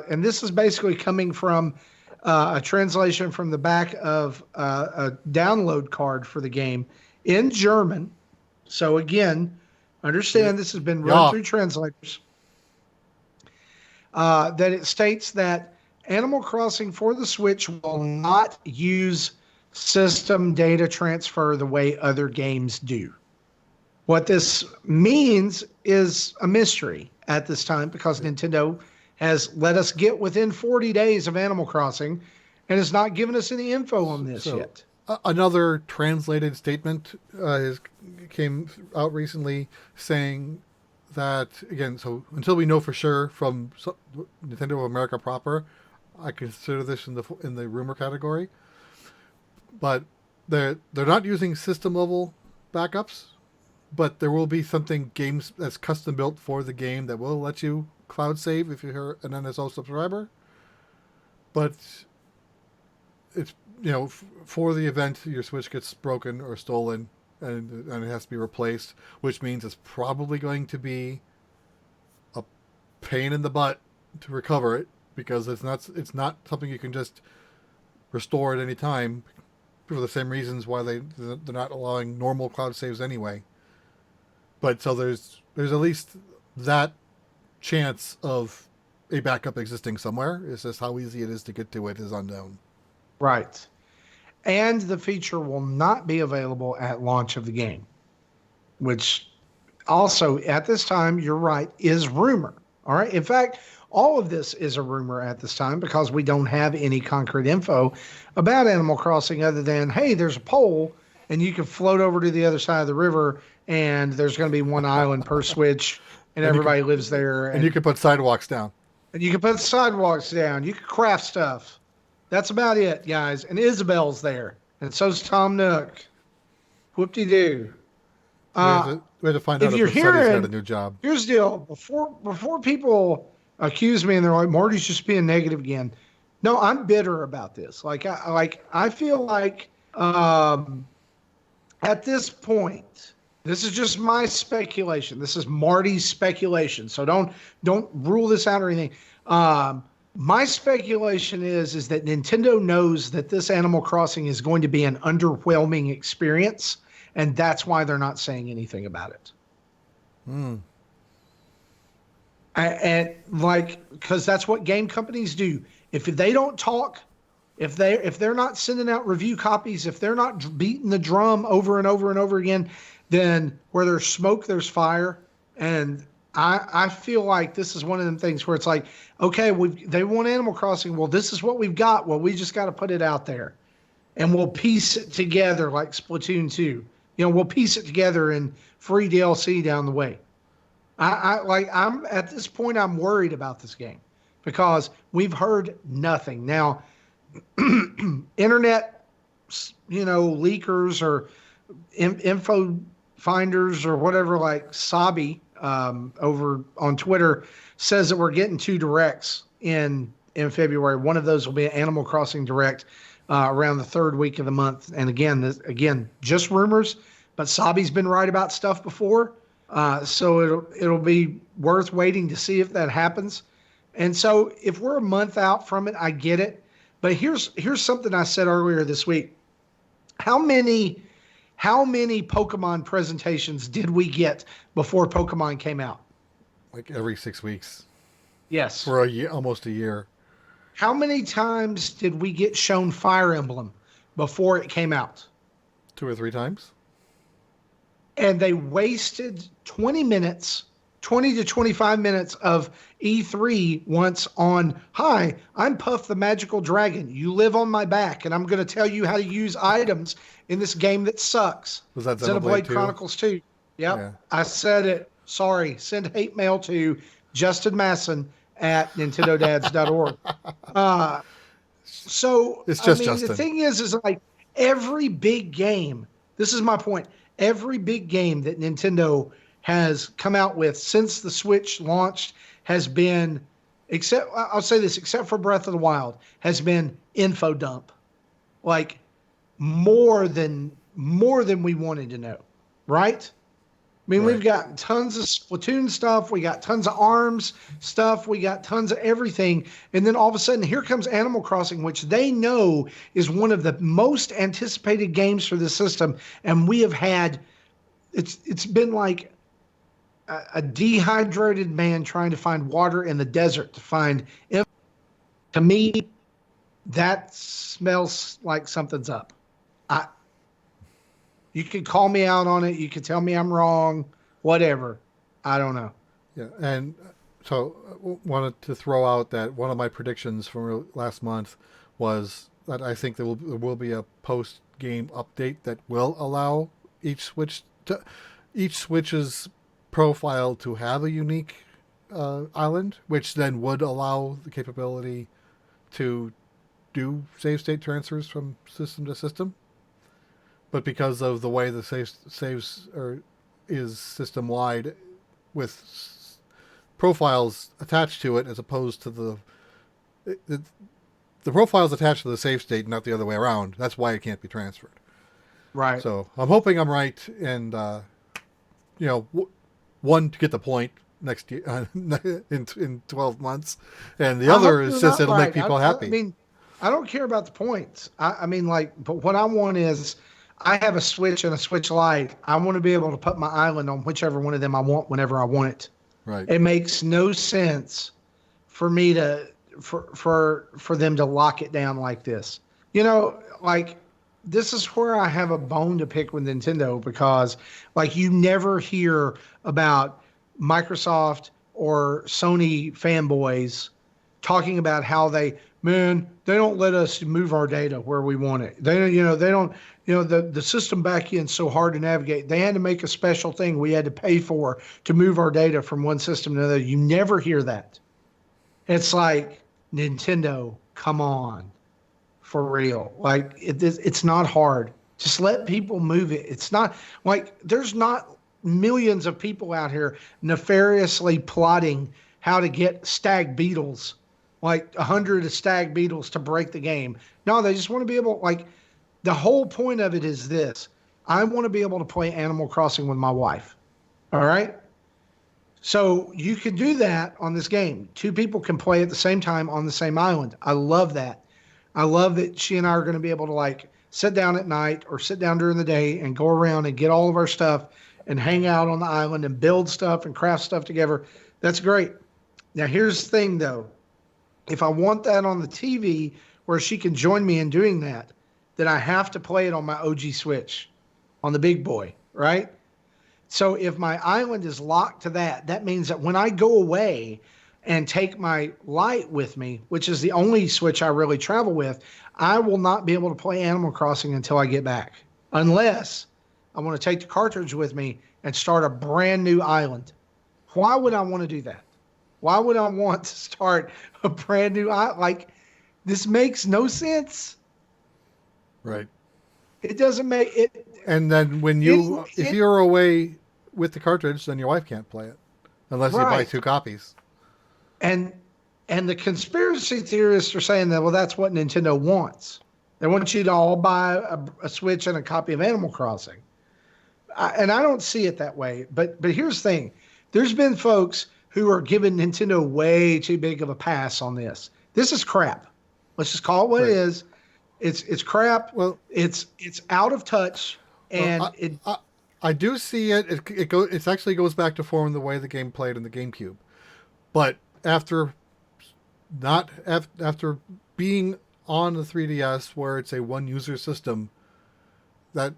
B: and this is basically coming from a translation from the back of a download card for the game in German. So again, understand this has been run through translators. That it states that Animal Crossing for the Switch will not use system data transfer the way other games do. What this means is a mystery at this time because Nintendo has let us get within 40 days of Animal Crossing and has not given us any info on this yet.
A: Another translated statement came out recently saying that, again, so until we know for sure from Nintendo of America proper, I consider this in the rumor category. But they're not using system level backups, but there will be something games that's custom built for the game that will let you cloud save if you're an NSO subscriber. But it's for the event your Switch gets broken or stolen and it has to be replaced, which means it's probably going to be a pain in the butt to recover it because it's not something you can just restore at any time for the same reasons why they're not allowing normal cloud saves anyway. But so there's at least that chance of a backup existing somewhere. It's just how easy it is to get to it is unknown.
B: Right. And the feature will not be available at launch of the game, which also at this time, you're right, is rumor. All right. In fact, all of this is a rumor at this time because we don't have any concrete info about Animal Crossing other than, hey, there's a pole and you can float over to the other side of the river and there's going to be one island per Switch and everybody lives there.
A: And you can put sidewalks down.
B: And you can put sidewalks down. You can craft stuff. That's about it, guys. And Isabel's there. And so's Tom Nook. Whoop-de-doo.
A: We have to find out
B: if
A: if
B: you're
A: Sonny's got a
B: hearing-
A: new job.
B: Here's the deal. Before people accuse me and they're like, Marty's just being negative again. No, I'm bitter about this. I feel like at this point, this is just my speculation. This is Marty's speculation. So don't rule this out or anything. My speculation is that Nintendo knows that this Animal Crossing is going to be an underwhelming experience, and that's why they're not saying anything about it. Because that's what game companies do. If they don't talk, if they're not sending out review copies, if they're not beating the drum over and over and over again, then where there's smoke, there's fire. And I feel like this is one of them things where it's like, okay, they want Animal Crossing. Well, this is what we've got. Well, we just got to put it out there, and we'll piece it together like Splatoon 2. We'll piece it together in free DLC down the way. I'm at this point, I'm worried about this game because we've heard nothing. Now, internet, leakers or info finders or whatever, like Sabi over on Twitter, says that we're getting 2 directs in February. One of those will be an Animal Crossing direct around the 3rd week of the month. And again, just rumors, but Sabi's been right about stuff before. So it'll be worth waiting to see if that happens. And so if we're a month out from it, I get it. But here's something I said earlier this week. How many Pokemon presentations did we get before Pokemon came out?
A: Like every 6 weeks.
B: Yes.
A: For a year, almost a year.
B: How many times did we get shown Fire Emblem before it came out?
A: 2 or 3 times.
B: And they wasted 20 to 25 minutes of E3 once on, hi, I'm Puff the Magical Dragon. You live on my back, and I'm going to tell you how to use items in this game that sucks.
A: Was that
B: Xenoblade Chronicles 2? Yep.
A: Yeah.
B: I said it. Sorry. Send hate mail to Justin Masson at nintendodads.org. So,
A: it's just
B: The thing is like every big game, this is my point, every big game that Nintendo has come out with since the Switch launched has been, except for Breath of the Wild, has been info dump. Like more than we wanted to know, right? I mean,
A: Right.
B: We've got tons of Splatoon stuff. We got tons of ARMS stuff. We got tons of everything. And then all of a sudden, here comes Animal Crossing, which they know is one of the most anticipated games for the system. And we have had, it's been like a dehydrated man trying to find water in the desert to find. To me, that smells like something's up. You could call me out on it. You could tell me I'm wrong, whatever. I don't know.
A: Yeah, and so wanted to throw out that one of my predictions from last month was that I think there will be a post-game update that will allow each Switch's profile to have a unique island, which then would allow the capability to do save state transfers from system to system. But because of the way the saves is system wide, with profiles attached to it, as opposed to the profiles attached to the save state, not the other way around. That's why it can't be transferred.
B: Right.
A: So I'm hoping I'm right, and one, to get the point next year in 12 months, and the other is just it'll make people happy.
B: I mean, I don't care about the points. But what I want is, I have a Switch and a Switch Lite. I want to be able to put my island on whichever one of them I want whenever I want it.
A: Right.
B: It makes no sense for me for them to lock it down like this. This is where I have a bone to pick with Nintendo, because you never hear about Microsoft or Sony fanboys talking about how they don't let us move our data where we want it. The system back end's so hard to navigate. They had to make a special thing we had to pay for to move our data from one system to another. You never hear that. It's like, Nintendo, come on, for real. Like it's not hard. Just let people move it. It's not like there's not millions of people out here nefariously plotting how to get stag beetles, like 100 stag beetles to break the game. No, they just want to be able, like, the whole point of it is this. I want to be able to play Animal Crossing with my wife. All right. So you can do that on this game. Two people can play at the same time on the same island. I love that. I love that she and I are going to be able to, like, sit down at night or sit down during the day and go around and get all of our stuff and hang out on the island and build stuff and craft stuff together. That's great. Now, here's the thing, though. If I want that on the TV where she can join me in doing that, then I have to play it on my OG Switch, on the big boy, right? So if my island is locked to that, that means that when I go away and take my Lite with me, which is the only Switch I really travel with, I will not be able to play Animal Crossing until I get back. Unless I want to take the cartridge with me and start a brand new island. Why would I want to do that? Why would I want to start a brand new island? Like, this makes no sense.
A: Right.
B: It doesn't make it.
A: And then if you're away with the cartridge, then your wife can't play it unless you buy 2 copies.
B: And the conspiracy theorists are saying that, well, that's what Nintendo wants. They want you to all buy a Switch and a copy of Animal Crossing. And I don't see it that way. But here's the thing. There's been folks who are giving Nintendo way too big of a pass on this. This is crap. Let's just call it what it is. It's crap. Well, it's out of touch, and
A: I do see it. It actually goes back to form the way the game played in the GameCube, but after being on the 3DS, where it's a one user system, the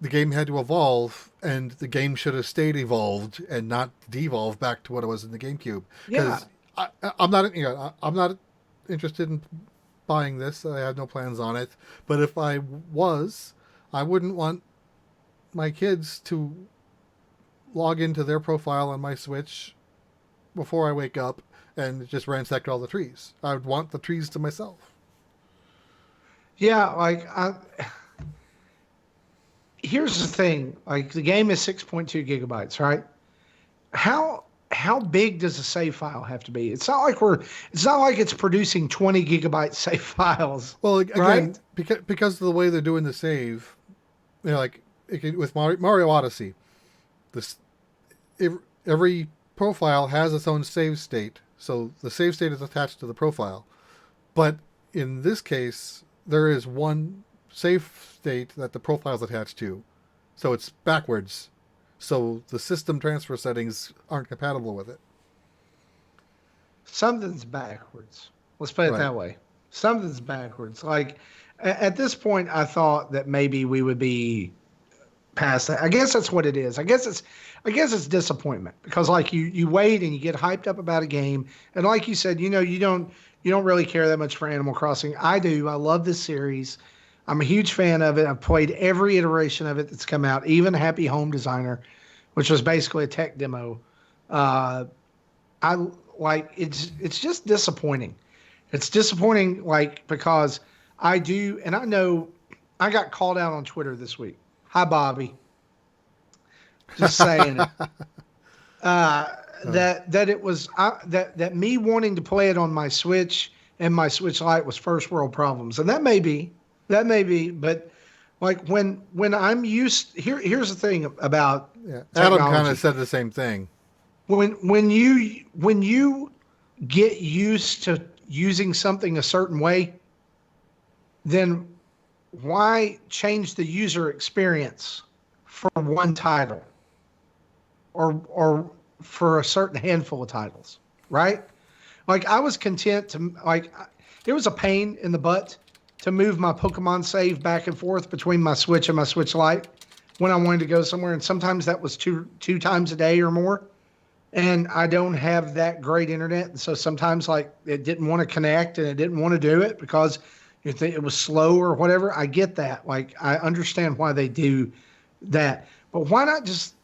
A: game had to evolve, and the game should have stayed evolved and not devolve back to what it was in the GameCube.
B: Yeah,
A: I'm not interested in buying this. I have no plans on it. But if I was, I wouldn't want my kids to log into their profile on my Switch before I wake up and just ransack all the trees. I would want the trees to myself.
B: Yeah, like here's the thing. Like, the game is 6.2 gigabytes, right? How big does a save file have to be? It's not like it's producing 20 gigabyte save files.
A: Well, again,
B: right?
A: because of the way they're doing the save, like with Mario Odyssey, every profile has its own save state, so the save state is attached to the profile. But in this case, there is one save state that the profile is attached to, so it's backwards. So the system transfer settings aren't compatible with it.
B: Something's backwards. Let's put it that way. Something's backwards. Like, at this point, I thought that maybe we would be past that. I guess that's what it is. I guess it's disappointment, because, like, you wait and you get hyped up about a game, and like you said, you don't really care that much for Animal Crossing. I do. I love this series. I'm a huge fan of it. I've played every iteration of it that's come out, even Happy Home Designer, which was basically a tech demo. It's just disappointing. It's disappointing, like, because I do, and I know I got called out on Twitter this week. Hi, Bobby. Just saying it. That it was that me wanting to play it on my Switch and my Switch Lite was first world problems, and that may be, but like when I'm used, here's the thing about
A: Adam kind of said the same thing.
B: When you get used to using something a certain way, then why change the user experience for one title or for a certain handful of titles, right? Like, I was content to, like, it was a pain in the butt to move my Pokemon save back and forth between my Switch and my Switch Lite when I wanted to go somewhere, and sometimes that was two times a day or more. And I don't have that great internet, and so sometimes, like, it didn't want to connect and it didn't want to do it because it was slow or whatever. I get that. Like, I understand why they do that. But why not just,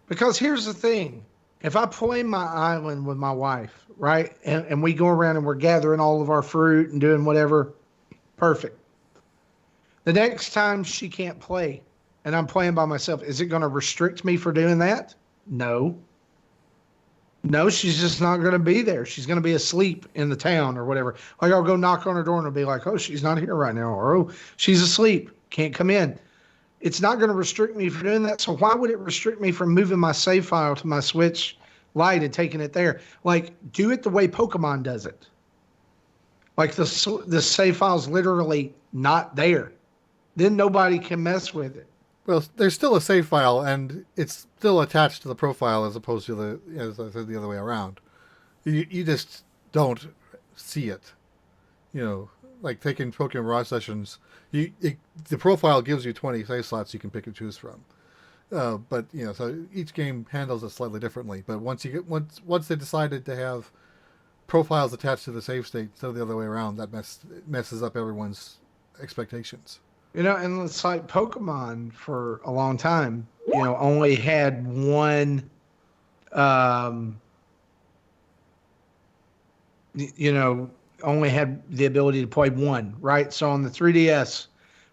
B: because here's the thing. if I play my island with my wife, right, and we go around and we're gathering all of our fruit and doing whatever, perfect. The next time she can't play and I'm playing by myself, is it going to restrict me for doing that? No. No, she's just not going to be there. She's going to be asleep in the town or whatever. Like I'll go knock on her door and it'll be like, oh, she's not here right now. Or, oh, she's asleep. Can't come in. It's not going to restrict me from doing that. So why would it restrict me from moving my save file to my Switch Lite and taking it there? Like, do it the way Pokemon does it. Like the save file's literally not there. Then nobody can mess with it.
A: Well, there's still a save file, and it's still attached to the profile as opposed to the other way around. You just don't see it. You know, like taking Pokemon Raw sessions, the profile gives you 20 save slots you can pick and choose from. But you know, so each game handles it slightly differently. But once they decided to have profiles attached to the save state instead of the other way around, that messes up everyone's expectations.
B: You know, and it's like Pokemon for a long time, you know, only had one, only had the ability to play one, right? So on the 3DS,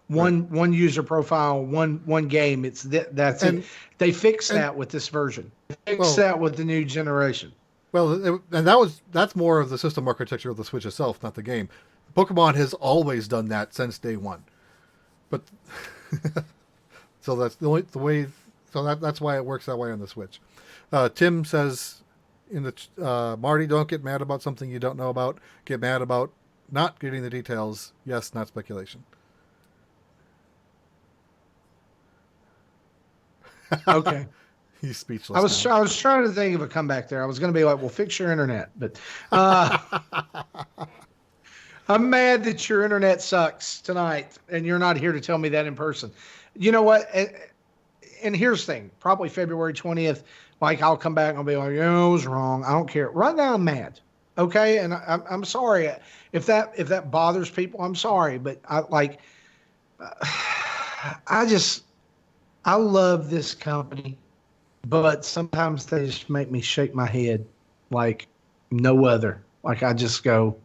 B: one user profile, one game. That's it. They fixed that with this version. They fixed that with the new generation.
A: Well, and that's more of the system architecture of the Switch itself, not the game. Pokemon has always done that since day one. But so that's the way. So that's why it works that way on the Switch. Tim says in the Marty, don't get mad about something you don't know about. Get mad about not getting the details. Yes, not speculation.
B: Okay.
A: He's speechless.
B: I was trying to think of a comeback there. I was going to be like, well, fix your internet, but I'm mad that your internet sucks tonight and you're not here to tell me that in person. You know what? And here's the thing, probably February 20th, like I'll come back and I'll be like, I was wrong. I don't care. Right now I'm mad. Okay. And I'm sorry if that bothers people. I'm sorry, but I love this company, but sometimes they just make me shake my head like no other. Like I just go,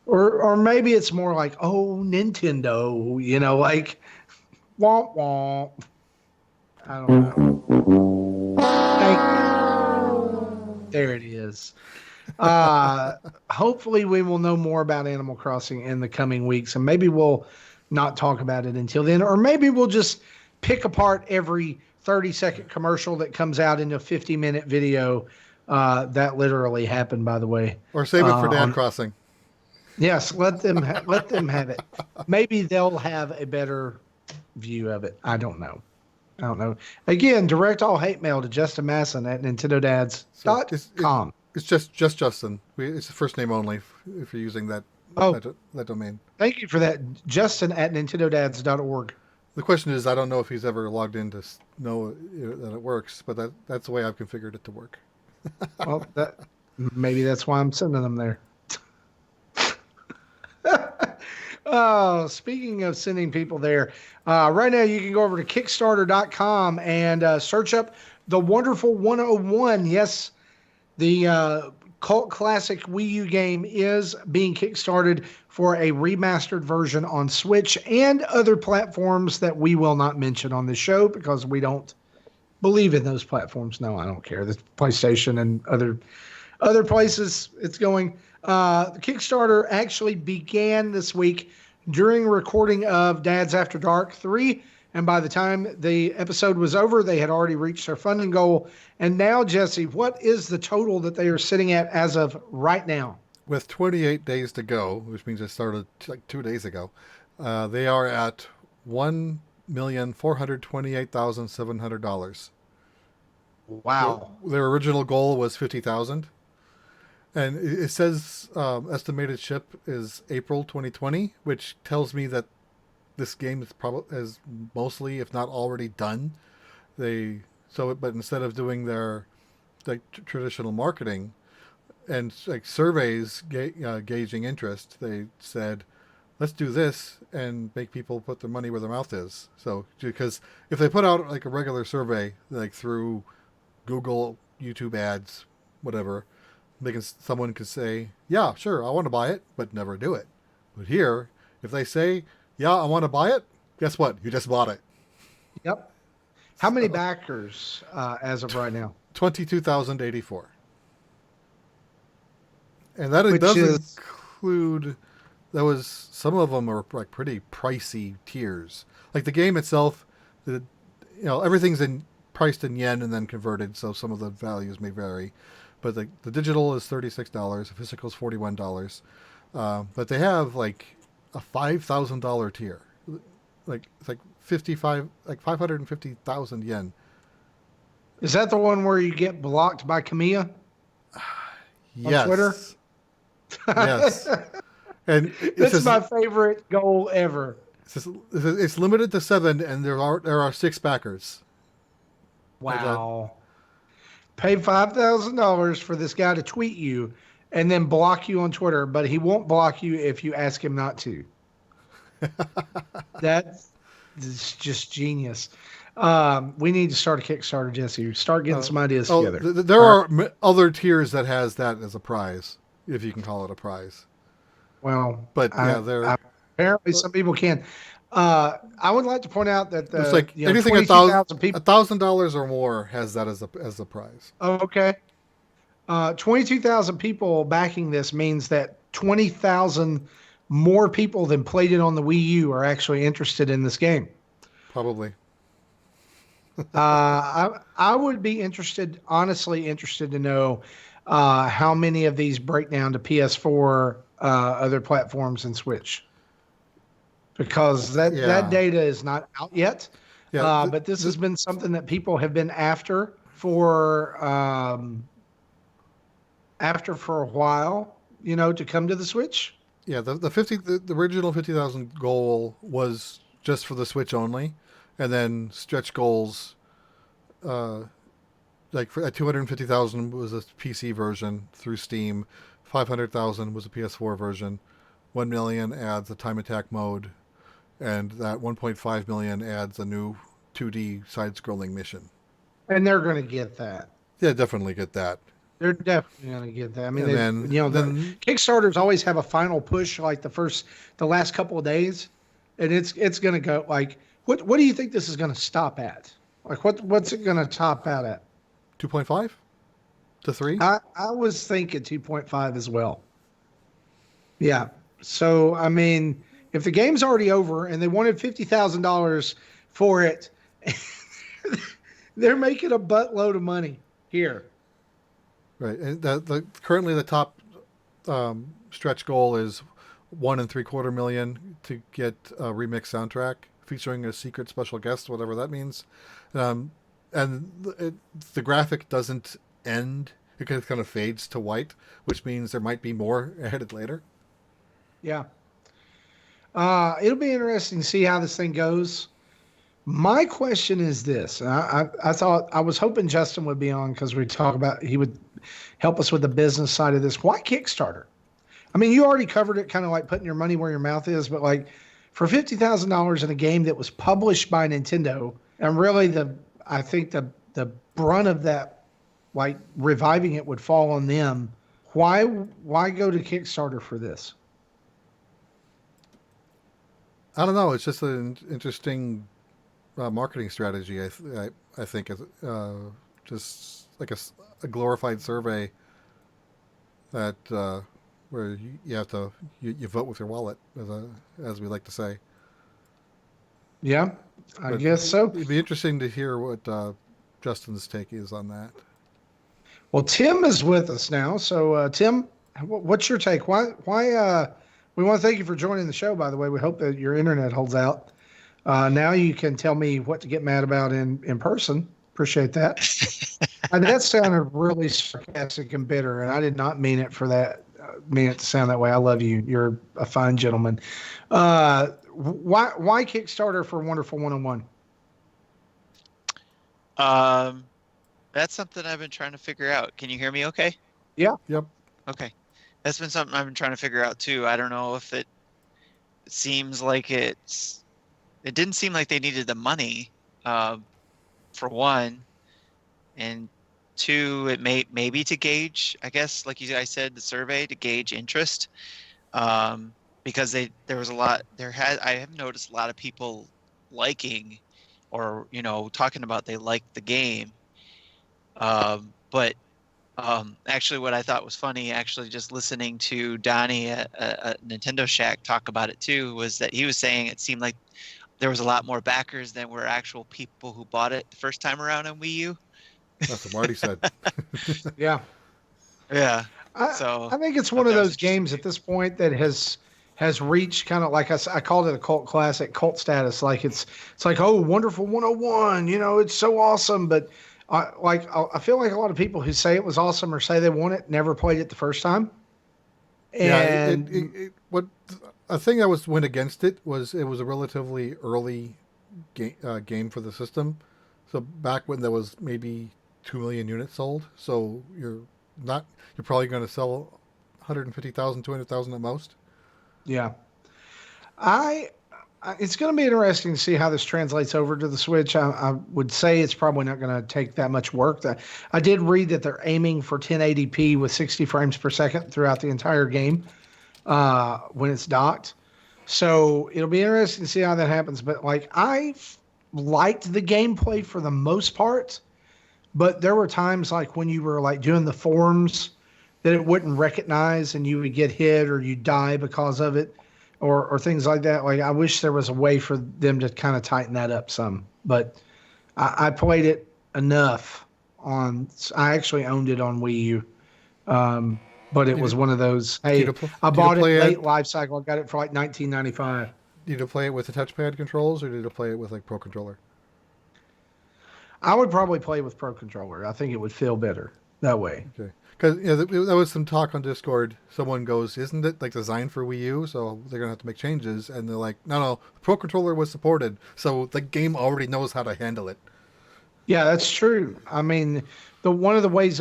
B: or maybe it's more like, oh, Nintendo, you know, like womp womp. I don't know. There it is. Hopefully we will know more about Animal Crossing in the coming weeks, and maybe we'll not talk about it until then, or maybe we'll just pick apart every 30-second commercial that comes out in a 50-minute video. That literally happened, by the way.
A: Or save it for Dan Crossing.
B: Yes, let them have it. Maybe they'll have a better view of it. I don't know. Again, direct all hate mail to Justin Masson at NintendoDads.com.
A: It's just Justin. It's the first name only if you're using that domain.
B: Thank you for that. Justin at NintendoDads.org.
A: The question is, I don't know if he's ever logged in to know that it works, but that's the way I've configured it to work.
B: Well, maybe that's why I'm sending them there. Oh, speaking of sending people there, right now you can go over to Kickstarter.com and search up The Wonderful 101. Yes, the cult classic Wii U game is being kickstarted for a remastered version on Switch and other platforms that we will not mention on the show because we don't believe in those platforms. No, I don't care. The PlayStation and other places it's going. The Kickstarter actually began this week during recording of Dad's After Dark 3. And by the time the episode was over, they had already reached their funding goal. And now, Jesse, what is the total that they are sitting at as of right now?
A: With 28 days to go, which means it started like 2 days ago, they are at $1,428,700.
B: Wow.
A: Their original goal was $50,000. And it says estimated ship is April 2020, which tells me that this game is mostly, if not already done. But instead of doing their traditional marketing and like surveys gauging interest, they said, let's do this and make people put their money where their mouth is. So because if they put out like a regular survey like through Google YouTube ads, whatever. Someone could say, yeah, sure, I want to buy it, but never do it. But here, if they say, yeah, I want to buy it, guess what? You just bought it.
B: Yep. How many backers as of right now?
A: 22,084. And that
B: Which
A: does
B: is
A: include, some of them are like pretty pricey tiers. Like the game itself, everything's priced in yen and then converted, so some of the values may vary. But the digital is $36, the physical is $41. But they have like a $5,000 tier. It's like 550,000 yen.
B: is that the one where you get blocked by Kamiya?
A: Yes.
B: Twitter?
A: Yes. And
B: That's my favorite goal ever.
A: It's limited to 7, and there are 6 backers.
B: Wow. Pay $5,000 for this guy to tweet you and then block you on Twitter, but he won't block you if you ask him not to. That's just genius. We need to start a Kickstarter, Jesse. Start getting some ideas together.
A: There are other tiers that has that as a prize, if you can call it a prize.
B: Well,
A: but
B: apparently some people can. I would like to point out that
A: it's like anything $1,000 or more has that as a prize.
B: Oh, okay. 22,000 people backing this means that 20,000 more people than played it on the Wii U are actually interested in this game.
A: Probably.
B: I would be honestly interested to know how many of these break down to PS4, other platforms, and Switch. Because that data is not out yet. Yeah, but this has been something that people have been after for a while, to come to the Switch.
A: Yeah, the original 50,000 goal was just for the Switch only, and then stretch goals, like at 250,000 was a PC version through Steam, 500,000 was a PS4 version, 1 million adds a time attack mode, and that 1.5 million adds a new 2D side-scrolling mission. And
B: they're going to get that.
A: Yeah, definitely get that.
B: They're definitely going to get that. I mean, the Kickstarters always have a final push, like the last couple of days, and it's going to go like, what do you think this is going to stop at? Like, what's it going to top out at?
A: 2.5 to 3?
B: I was thinking 2.5 as well. Yeah. So, I mean, if the game's already over and they wanted $50,000 for it, they're making a buttload of money here.
A: Right. And currently the top stretch goal is $1.75 million to get a remix soundtrack featuring a secret special guest, whatever that means. And the graphic doesn't end. It kind of fades to white, which means there might be more added later.
B: Yeah. It'll be interesting to see how this thing goes. My question is this. I was hoping Justin would be on because he would help us with the business side of this. Why Kickstarter? I mean, you already covered it, kind of like putting your money where your mouth is, but like for $50,000 in a game that was published by Nintendo, and really I think the brunt of that, like reviving it, would fall on them. Why go to Kickstarter for this?
A: I don't know. It's just an interesting marketing strategy. I think just like a glorified survey that where you have to you vote with your wallet, as we like to say.
B: Yeah, I guess so.
A: It'd be interesting to hear what Justin's take is on that.
B: Well, Tim is with us now. So, Tim, what's your take? Why? We want to thank you for joining the show, by the way. We hope that your internet holds out. Now you can tell me what to get mad about in person. Appreciate that. That sounded really sarcastic and bitter, and I did not mean it to sound that way. I love you. You're a fine gentleman. Why Kickstarter for Wonderful 101?
D: That's something I've been trying to figure out. Can you hear me okay?
B: Yeah.
A: Yep.
D: Okay. That's been something I've been trying to figure out too. I don't know if it seems like it didn't seem like they needed the money, for one, and Two, it maybe to gauge, I guess, like you guys said, the survey to gauge interest, because there was a lot I have noticed a lot of people liking, or talking about they liked the game, but actually, what I thought was funny, actually, just listening to Donnie at Nintendo Shack talk about it too, was that he was saying it seemed like there was a lot more backers than were actual people who bought it the first time around on Wii U.
A: That's what Marty said.
B: Yeah.
D: Yeah.
B: I,
D: So
B: I think it's
D: I
B: one
D: thought
B: of
D: that was
B: those
D: interesting
B: games
D: too.
B: at this point that has reached kind of like I called it a cult classic, cult status. Like it's like, oh, Wonderful 101, it's so awesome. But I feel like a lot of people who say it was awesome or say they want it never played it the first time.
A: Yeah,
B: And
A: what a thing that went against it was a relatively early game for the system. So back when there was maybe 2 million units sold, so you're probably going to sell 150,000, 200,000 at most.
B: yeah, I it's going to be interesting to see how this translates over to the Switch. I would say it's probably not going to take that much work. I did read that they're aiming for 1080p with 60 frames per second throughout the entire game when it's docked. So it'll be interesting to see how that happens. But like I liked the gameplay for the most part, but there were times like when you were like doing the forms that it wouldn't recognize and you would get hit or you die because of it or things like that. Like I wish there was a way for them to kind of tighten that up some. But I played it enough I actually owned it on Wii U. But it
A: Did
B: was
A: you,
B: one of those,
A: did you,
B: hey,
A: depl-
B: I
A: did you
B: bought it
A: play it?
B: late life cycle. I got it for like 1995.
A: Did you play it with the touchpad controls, or did you play it with like Pro Controller?
B: I would probably play with Pro Controller. I think it would feel better that way.
A: Okay, because there was some talk on Discord. Someone goes, "Isn't it like designed for Wii U? So they're gonna have to make changes." And they're like, "No, the Pro Controller was supported, so the game already knows how to handle it."
B: Yeah, that's true. I mean, the one of the ways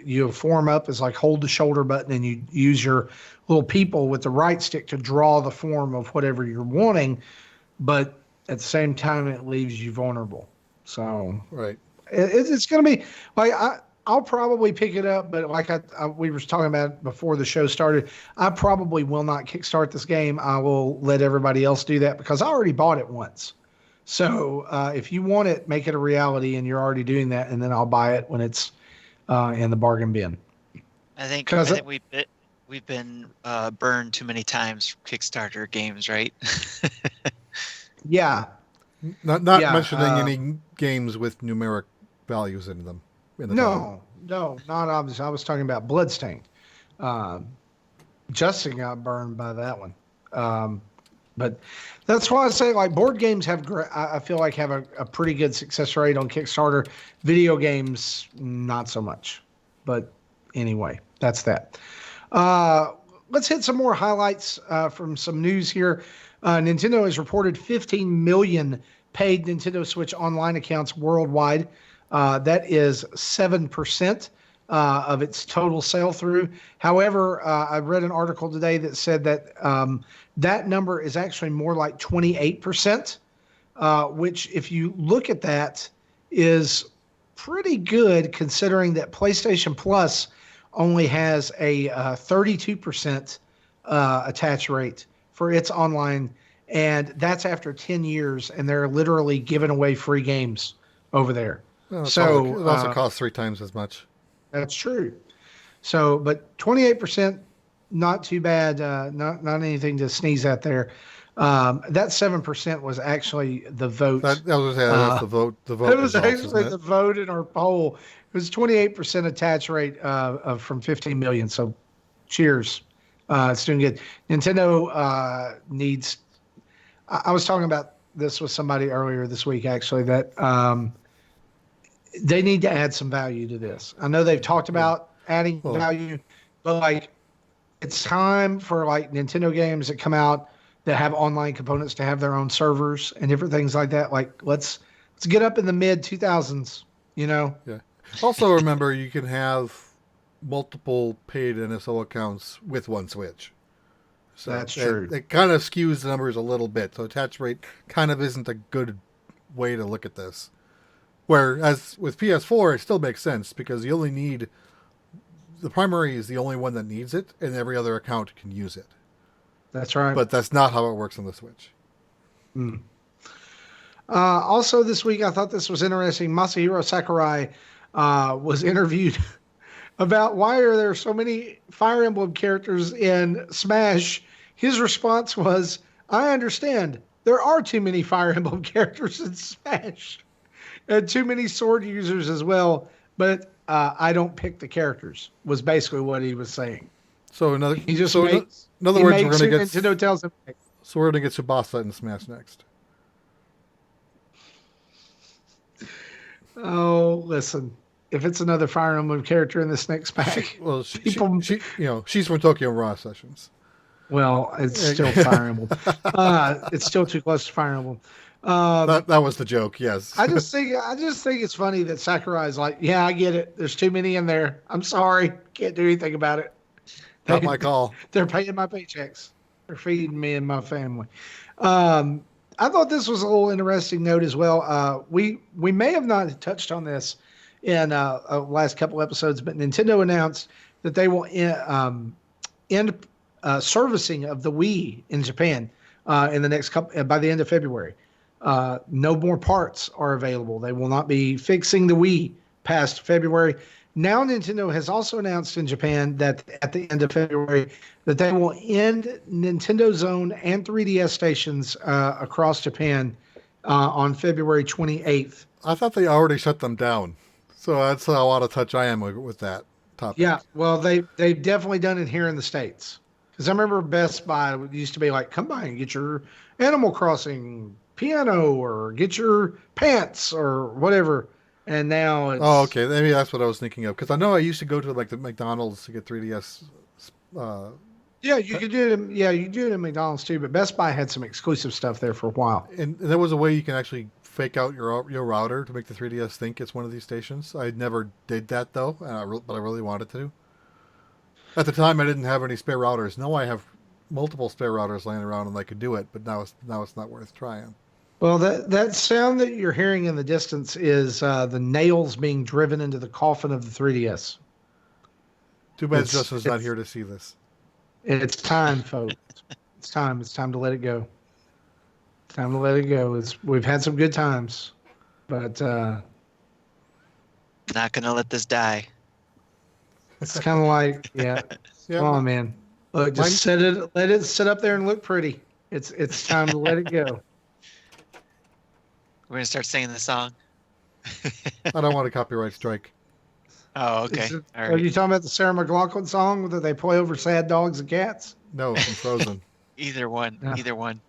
B: you form up is like hold the shoulder button and you use your little people with the right stick to draw the form of whatever you're wanting, but at the same time it leaves you vulnerable. So
A: Right.
B: it's going to be like I'll probably pick it up, but like we were talking about before the show started, I probably will not kickstart this game. I will let everybody else do that because I already bought it once. So if you want it, make it a reality, and you're already doing that, and then I'll buy it when it's in the bargain bin.
D: I think
B: 'Cause
D: we've been burned too many times from Kickstarter games, right?
B: Yeah,
A: Not
B: yeah.
A: mentioning any games with numeric values in them in the title.
B: No, not obvious. I was talking about Bloodstained. Um, Justin got burned by that one. But that's why I say like board games have I feel like have a pretty good success rate on Kickstarter. Video games, not so much. But anyway, that's that. Let's hit some more highlights from some news here. Nintendo has reported 15 million paid Nintendo Switch online accounts worldwide. That is 7% of its total sale through. However, I read an article today that said that that number is actually more like 28%, which, if you look at that, is pretty good considering that PlayStation Plus only has a 32% attach rate for its online, and that's after 10 years, and they're literally giving away free games over there.
A: Well,
B: So
A: it also costs 3 times as much.
B: that's true. So, but 28%, not too bad. Not anything to sneeze at there. That 7% was actually the vote.
A: That was that's the vote. The vote
B: It was
A: results,
B: actually
A: isn't
B: the
A: it?
B: vote in our poll. It was 28% attach rate from 15 million. So, cheers. It's doing good. Nintendo needs. I was talking about this with somebody earlier this week, actually, that they need to add some value to this. I know they've talked about adding
A: Well-
B: value, but like it's time for like Nintendo games that come out that have online components to have their own servers and different things like that. Like let's get up in the mid 2000s, you know?
A: Yeah. Also, remember you can have multiple paid NSO accounts with one Switch. So
B: That's true.
A: It kind of skews the numbers a little bit. So attach rate kind of isn't a good way to look at this. Whereas with PS4, it still makes sense because you only need the primary is the only one that needs it, and every other account can use it.
B: That's right.
A: But that's not how it works on the Switch.
B: Also, this week, I thought this was interesting. Masahiro Sakurai was interviewed about why are there so many Fire Emblem characters in Smash. His response was, I understand. There are too many Fire Emblem characters in Smash. And too many sword users as well. But I don't pick the characters, was basically what he was saying.
A: So in other words, we're
B: Nintendo tells him.
A: So we're gonna get Tsubasa in Smash next.
B: Oh, listen. If it's another Fire Emblem character in this next pack,
A: Well, she's from Tokyo Raw Sessions.
B: Well, it's still Fire Emblem. It's still too close to Fire Emblem.
A: That was the joke. Yes.
B: I just think it's funny that Sakurai's like, yeah, I get it. There's too many in there. I'm sorry, can't do anything about it.
A: Not my call.
B: They're paying my paychecks. They're feeding me and my family. I thought this was a little interesting note as well. We may have not touched on this in last couple episodes, but Nintendo announced that they will end servicing of the Wii in Japan in the next couple by the end of February. No more parts are available. They will not be fixing the Wii past February. Now Nintendo has also announced in Japan that at the end of February that they will end Nintendo Zone and 3DS stations across Japan on February 28th.
A: I thought they already shut them down. So that's how out of touch I am with that topic.
B: Yeah, well, they've definitely done it here in the States. Because I remember Best Buy used to be like, come by and get your Animal Crossing piano or get your pants or whatever. And now it's...
A: Oh, okay. Maybe that's what I was thinking of. Because I know I used to go to like the McDonald's to get 3DS.
B: Yeah, you could do it. You do it at McDonald's too. But Best Buy had some exclusive stuff there for a while.
A: And there was a way you can actually fake out your router to make the 3DS think it's one of these stations. I never did that though, but I really wanted to. At the time, I didn't have any spare routers. Now I have multiple spare routers laying around and I could do it. But now it's not worth trying.
B: Well, that sound that you're hearing in the distance is the nails being driven into the coffin of the 3DS.
A: Too bad Justin's not here to see this.
B: It's time, folks. It's time. It's time to let it go. It's time to let it go. We've had some good times, but
D: Not gonna let this die.
B: it's kind of like, yeah. Come on, man. Look, just let it sit up there and look pretty. It's time to let it go.
D: We're gonna start singing the song.
A: I don't want a copyright strike.
D: Oh, okay. All
B: Are
D: right.
B: you talking about the Sarah McLachlan song that they play over sad dogs and cats?
A: No, from Frozen.
D: Either one.
B: Yeah.
D: Either one.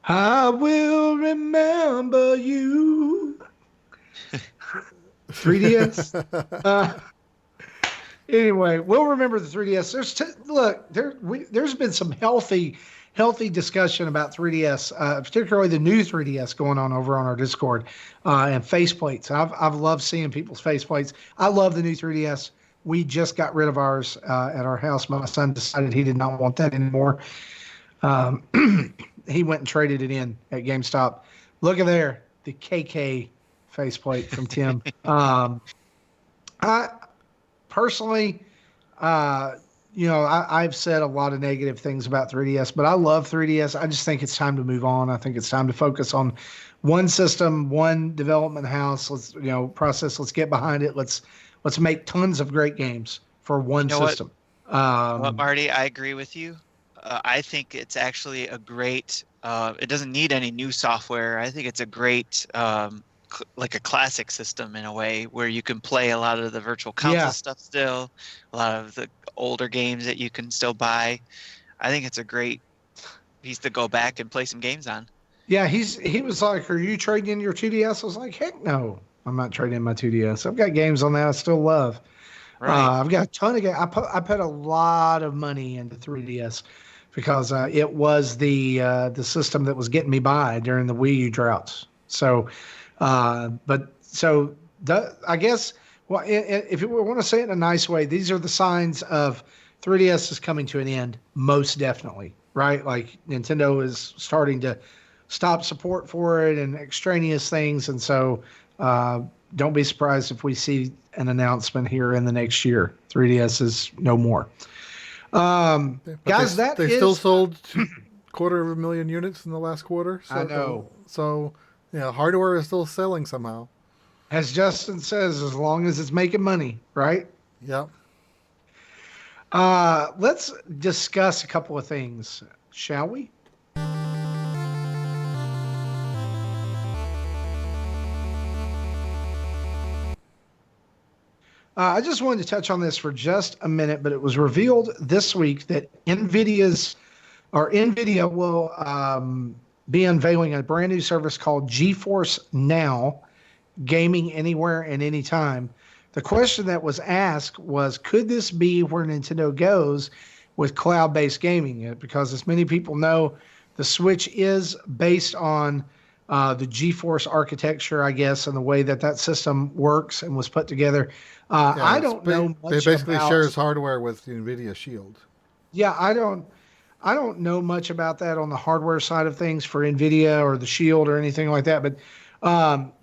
B: I will remember you. 3DS. Anyway, we'll remember the 3DS. There's been some healthy discussion about 3DS, particularly the new 3DS going on over on our Discord and faceplates. I've loved seeing people's faceplates. I love the new 3DS. We just got rid of ours at our house. My son decided he did not want that anymore. He went and traded it in at GameStop. Look at there, the KK faceplate from Tim. I personally, I've said a lot of negative things about 3DS, but I love 3DS. I just think it's time to move on. I think it's time to focus on one system, one development house. Let's get behind it. Let's make tons of great games for one system.
D: Well, Marty, I agree with you. I think it's actually a great. It doesn't need any new software. I think it's a great, like a classic system in a way where you can play a lot of the virtual console stuff still, a lot of the older games that you can still buy. I think it's a great piece to go back and play some games on.
B: Yeah, he was like, "Are you trading in your 2DS?" I was like, "Heck no, I'm not trading in my 2DS. I've got games on that I still love.
D: Right.
B: I've got a ton of games. I put a lot of money into 3DS because it was the system that was getting me by during the Wii U droughts. So, I guess, well, if we want to say it in a nice way, these are the signs of 3DS is coming to an end, most definitely, right? Like Nintendo is starting to stop support for it and extraneous things. And so Don't be surprised if we see an announcement here in the next year. 3DS is no more.
A: But
B: Guys,
A: they still sold 250,000 units in the last quarter. So
B: I know.
A: So, hardware is still selling somehow.
B: As Justin says, as long as it's making money, right?
A: Yep.
B: Let's discuss a couple of things, shall we? I just wanted to touch on this for just a minute, but it was revealed this week that NVIDIA will be unveiling a brand new service called GeForce Now, gaming anywhere and anytime. The question that was asked was, could this be where Nintendo goes with cloud-based gaming? Because as many people know, the Switch is based on the GeForce architecture, I guess, and the way that system works and was put together. I don't know much
A: It basically
B: about,
A: shares hardware with the NVIDIA Shield.
B: Yeah, I don't know much about that on the hardware side of things for NVIDIA or the Shield or anything like that. But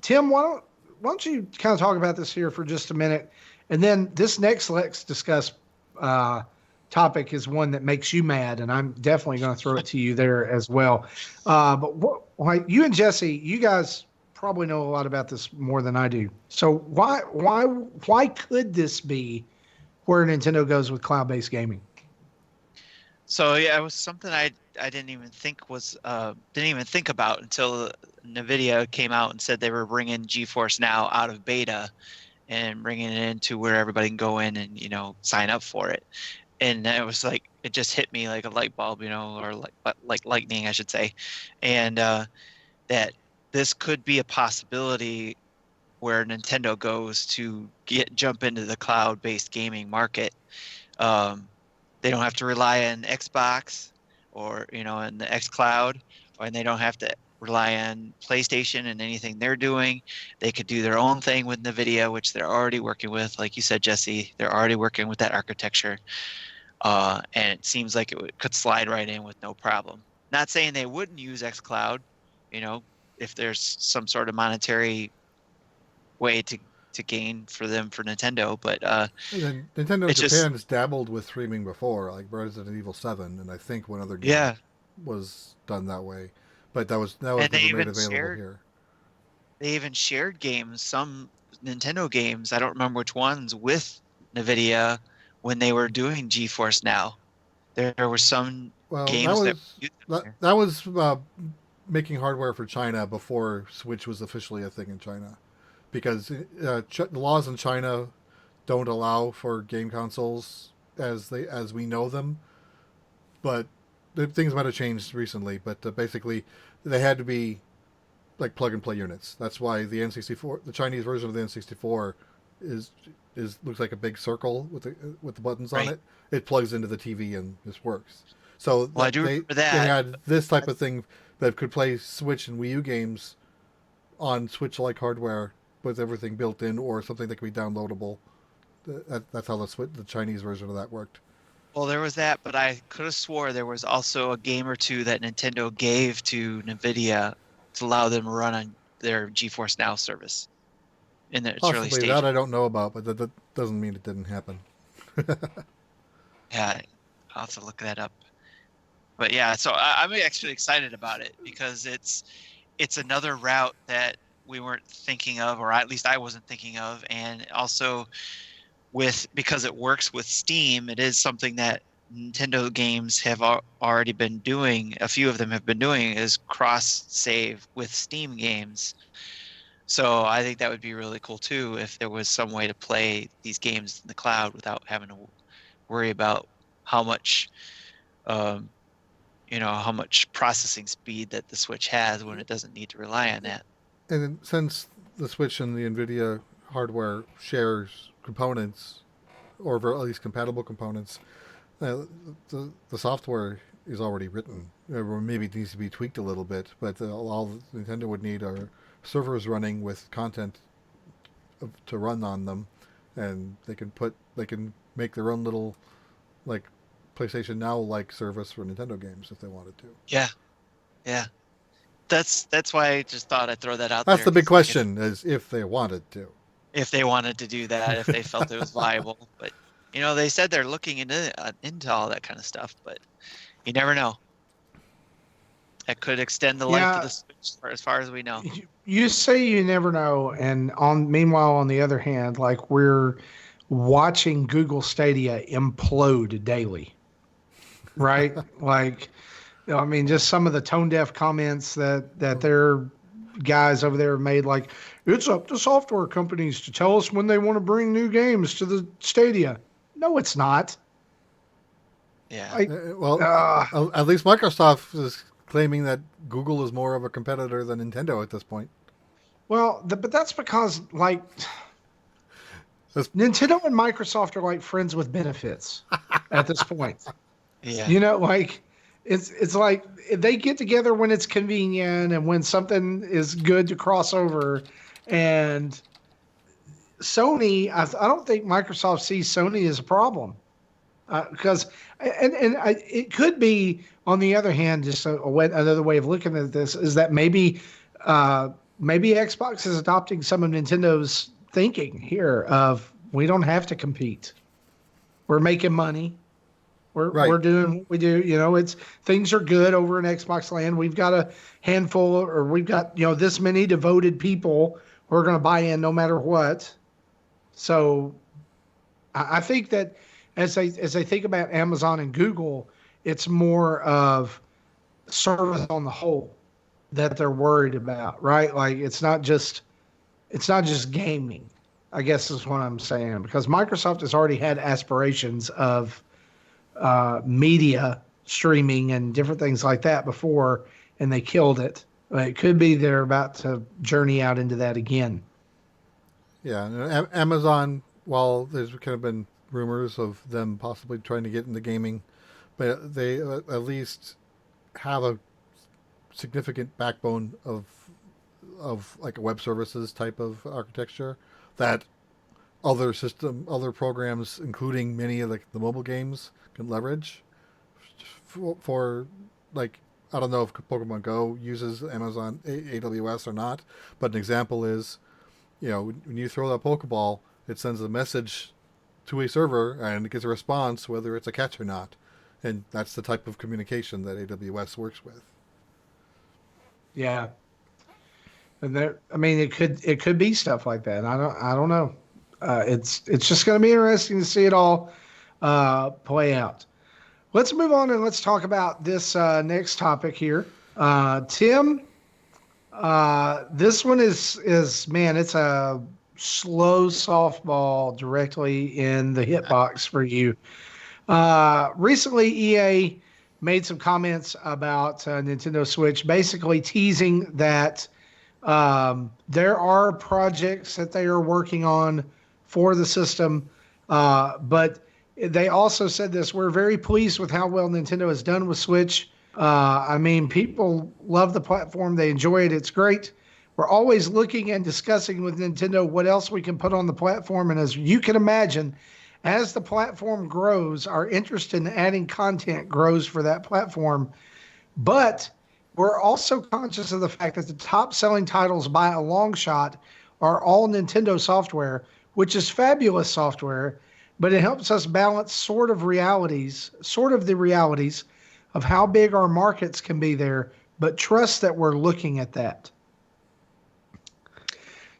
B: Tim, why don't you kind of talk about this here for just a minute, and then this next Let's Discuss topic is one that makes you mad, and I'm definitely going to throw it to you there as well. But you and Jesse, you guys probably know a lot about this more than I do. So why could this be where Nintendo goes with cloud-based gaming?
D: So yeah, it was something I didn't even think about until NVIDIA came out and said they were bringing GeForce Now out of beta and bringing it into where everybody can go in and sign up for it. And it was like, it just hit me like a light bulb, or like lightning, I should say, and that this could be a possibility where Nintendo goes to jump into the cloud-based gaming market. They don't have to rely on Xbox or in the xCloud, and they don't have to rely on PlayStation and anything they're doing. They could do their own thing with NVIDIA, which they're already working with. Like you said, Jesse, they're already working with that architecture. And it seems like it could slide right in with no problem. Not saying they wouldn't use xCloud, if there's some sort of monetary way to gain for Nintendo, but
A: Nintendo Japan has dabbled with streaming before, like Resident Evil 7, and I think one other game was done that way, but that was never made available here.
D: They even shared games, some Nintendo games, I don't remember which ones, with NVIDIA when they were doing GeForce Now. There were some games
A: that was making hardware for China before Switch was officially a thing in China, because the laws in China don't allow for game consoles as we know them. But things might have changed recently. But basically, they had to be like plug and play units. That's why the N64, the Chinese version of the N64, looks like a big circle with the buttons on it. It plugs into the TV and this works. So
D: I do remember that.
A: They had this type of thing that could play Switch and Wii U games on Switch-like hardware with everything built in, or something that could be downloadable. That's how the Chinese version of that worked.
D: Well, there was that, but I could have swore there was also a game or two that Nintendo gave to NVIDIA to allow them to run on their GeForce Now service in its early
A: Possibly.
D: stage.
A: That I don't know about, but that doesn't mean it didn't happen.
D: Yeah, I'll have to look that up. But yeah, so I'm actually excited about it because it's another route that we weren't thinking of, or at least I wasn't thinking of, and also because it works with Steam, it is something that Nintendo games have already been doing. A few of them have been doing is cross save with Steam games. So I think that would be really cool too if there was some way to play these games in the cloud without having to worry about how much how much processing speed that the Switch has when it doesn't need to rely on that.
A: And since the Switch and the NVIDIA hardware shares components, or at least compatible components, the software is already written. Or maybe it needs to be tweaked a little bit, but all Nintendo would need are servers running with content to run on them, and they can make their own little like PlayStation Now like service for Nintendo games if they wanted to.
D: Yeah. That's why I just thought I'd throw that out
A: That's
D: there.
A: the big
D: 'cause, like,
A: question: is if they wanted to.
D: if they wanted to do that, if they felt it was viable. But they said they're looking into all that kind of stuff. But you never know. That could extend the life of
B: Yeah.
D: the Switch as far as we know.
B: You say you never know, and meanwhile, on the other hand, like we're watching Google Stadia implode daily, right? Like, I mean, just some of the tone deaf comments that their guys over there have made, like it's up to software companies to tell us when they want to bring new games to the Stadia. No, it's not.
D: Yeah.
B: Like,
A: Well, at least Microsoft is claiming that Google is more of a competitor than Nintendo at this point.
B: well, but that's because like
A: That's-
B: Nintendo and Microsoft are like friends with benefits at this point.
D: Yeah.
B: Like it's like they get together when it's convenient and when something is good to cross over. And Sony, I don't think Microsoft sees Sony as a problem because it could be, on the other hand, just another way of looking at this is that maybe Xbox is adopting some of Nintendo's thinking here of we don't have to compete. We're making money. We're doing what we do. It's things are good over in Xbox land. We've got a handful, or we've got this many devoted people who are going to buy in no matter what. So I think that as they think about Amazon and Google, it's more of service on the whole that they're worried about, right? Like it's not just gaming, I guess is what I'm saying, because Microsoft has already had aspirations of media streaming and different things like that before, and they killed it. It could be they're about to journey out into that again.
A: Yeah, and Amazon, while there's kind of been rumors of them possibly trying to get into gaming, but they at least have a significant backbone of like a web services type of architecture that other programs, including many of the mobile games, can leverage for like, I don't know if Pokemon Go uses Amazon AWS or not, but an example is, when you throw that Pokeball, it sends a message to a server and it gets a response whether it's a catch or not, and that's the type of communication that AWS works with.
B: Yeah, and it could be stuff like that. I don't know. It's just going to be interesting to see it all play out. Let's move on and let's talk about this next topic here. Tim, this one is man, it's a slow softball directly in the hitbox for you. Recently, EA made some comments about Nintendo Switch, basically teasing that there are projects that they are working on for the system, but they also said this: we're very pleased with how well Nintendo has done with Switch. People love the platform. They enjoy it. It's great. We're always looking and discussing with Nintendo what else we can put on the platform. And as you can imagine, as the platform grows, our interest in adding content grows for that platform. But we're also conscious of the fact that the top selling titles by a long shot are all Nintendo software, which is fabulous software, but it helps us balance sort of the realities of how big our markets can be there, but trust that we're looking at that.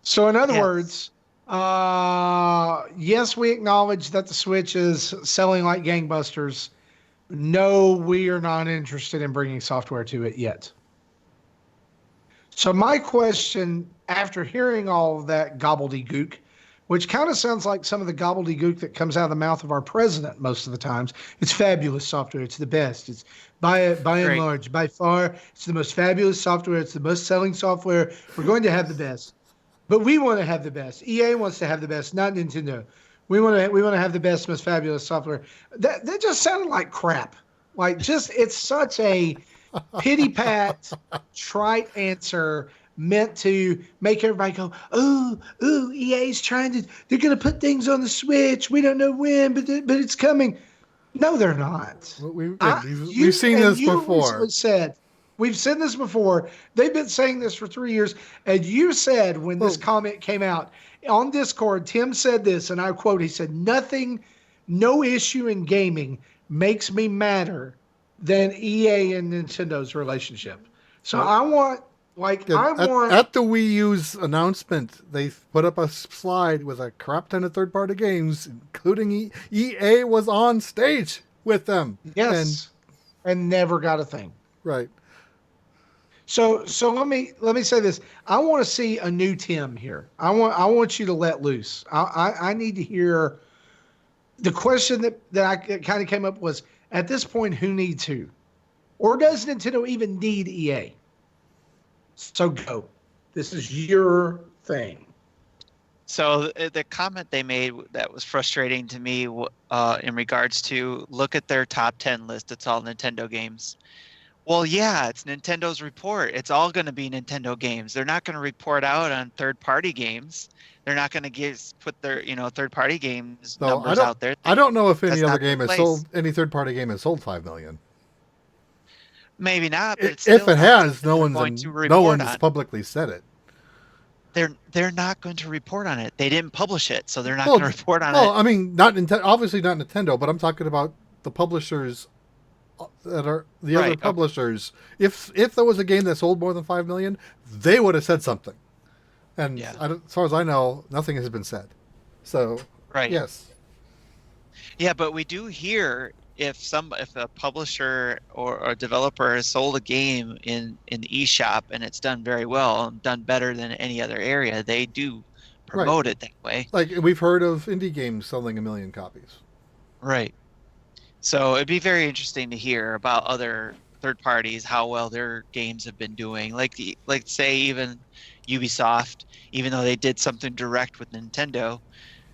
B: So in other words, yes, we acknowledge that the Switch is selling like gangbusters. No, we are not interested in bringing software to it yet. So my question, after hearing all of that gobbledygook, which kind of sounds like some of the gobbledygook that comes out of the mouth of our president most of the times. It's fabulous software. It's the best. It's by and large, by far, it's the most fabulous software. It's the most selling software. We're going to have the best. But we want to have the best. EA wants to have the best, not Nintendo. We want to have the best, most fabulous software. That just sounded like crap. Like it's such a pity pat, trite answer meant to make everybody go, ooh, EA's they're going to put things on the Switch. We don't know when, but it's coming. No, they're not.
A: We've seen this before.
B: We've said this before. They've been saying this for 3 years. And you said when this
A: Well-
B: comment came out on Discord, Tim said this, and I quote, he said, "Nothing, no issue in gaming makes me madder than EA and Nintendo's relationship." So
A: Well,
B: I want, like,
A: Yeah,
B: I
A: at,
B: want,
A: at the Wii U's announcement, they put up a slide with a crap ton of third-party games, including EA was on stage with them.
B: yes, and never got a thing.
A: Right.
B: So let me say this. I want to see a new Tim here. I want you to let loose. I need to hear. The question that I kind of came up was, at this point, who needs who, or does Nintendo even need EA? So go. This is your thing.
D: So the comment they made that was frustrating to me in regards to look at their top 10 list. It's all Nintendo games. Well, yeah, it's Nintendo's report. It's all going to be Nintendo games. They're not going to report out on third-party games. They're not going to put their third-party games
A: So
D: numbers out there.
A: I don't know if any
D: That's
A: other
D: not their
A: game has
D: place.
A: sold, any third-party game has sold 5 million.
D: Maybe not. But it's
A: If
D: still
A: it
D: not
A: has,
D: something
A: no
D: they're
A: one's
D: going to
A: no
D: report
A: one's
D: on.
A: publicly said it.
D: They're not going to report on it. They didn't publish it, so they're not
A: Well,
D: going to report on
A: Well,
D: it.
A: I mean, not Nintendo, obviously not Nintendo, but I'm talking about the publishers that are the
D: Right,
A: other
D: okay.
A: publishers. If there was a game that sold more than 5 million, they would have said something. And
D: Yeah.
A: as far as I know, nothing has been said. So
D: Right.
A: yes,
D: Yeah, but we do hear if a publisher or a developer has sold a game in the eShop and it's done very well, done better than any other area, they do promote it that way.
A: like we've heard of indie games selling 1 million copies.
D: Right. So it'd be very interesting to hear about other third parties, how well their games have been doing. Like say even Ubisoft, even though they did something direct with Nintendo,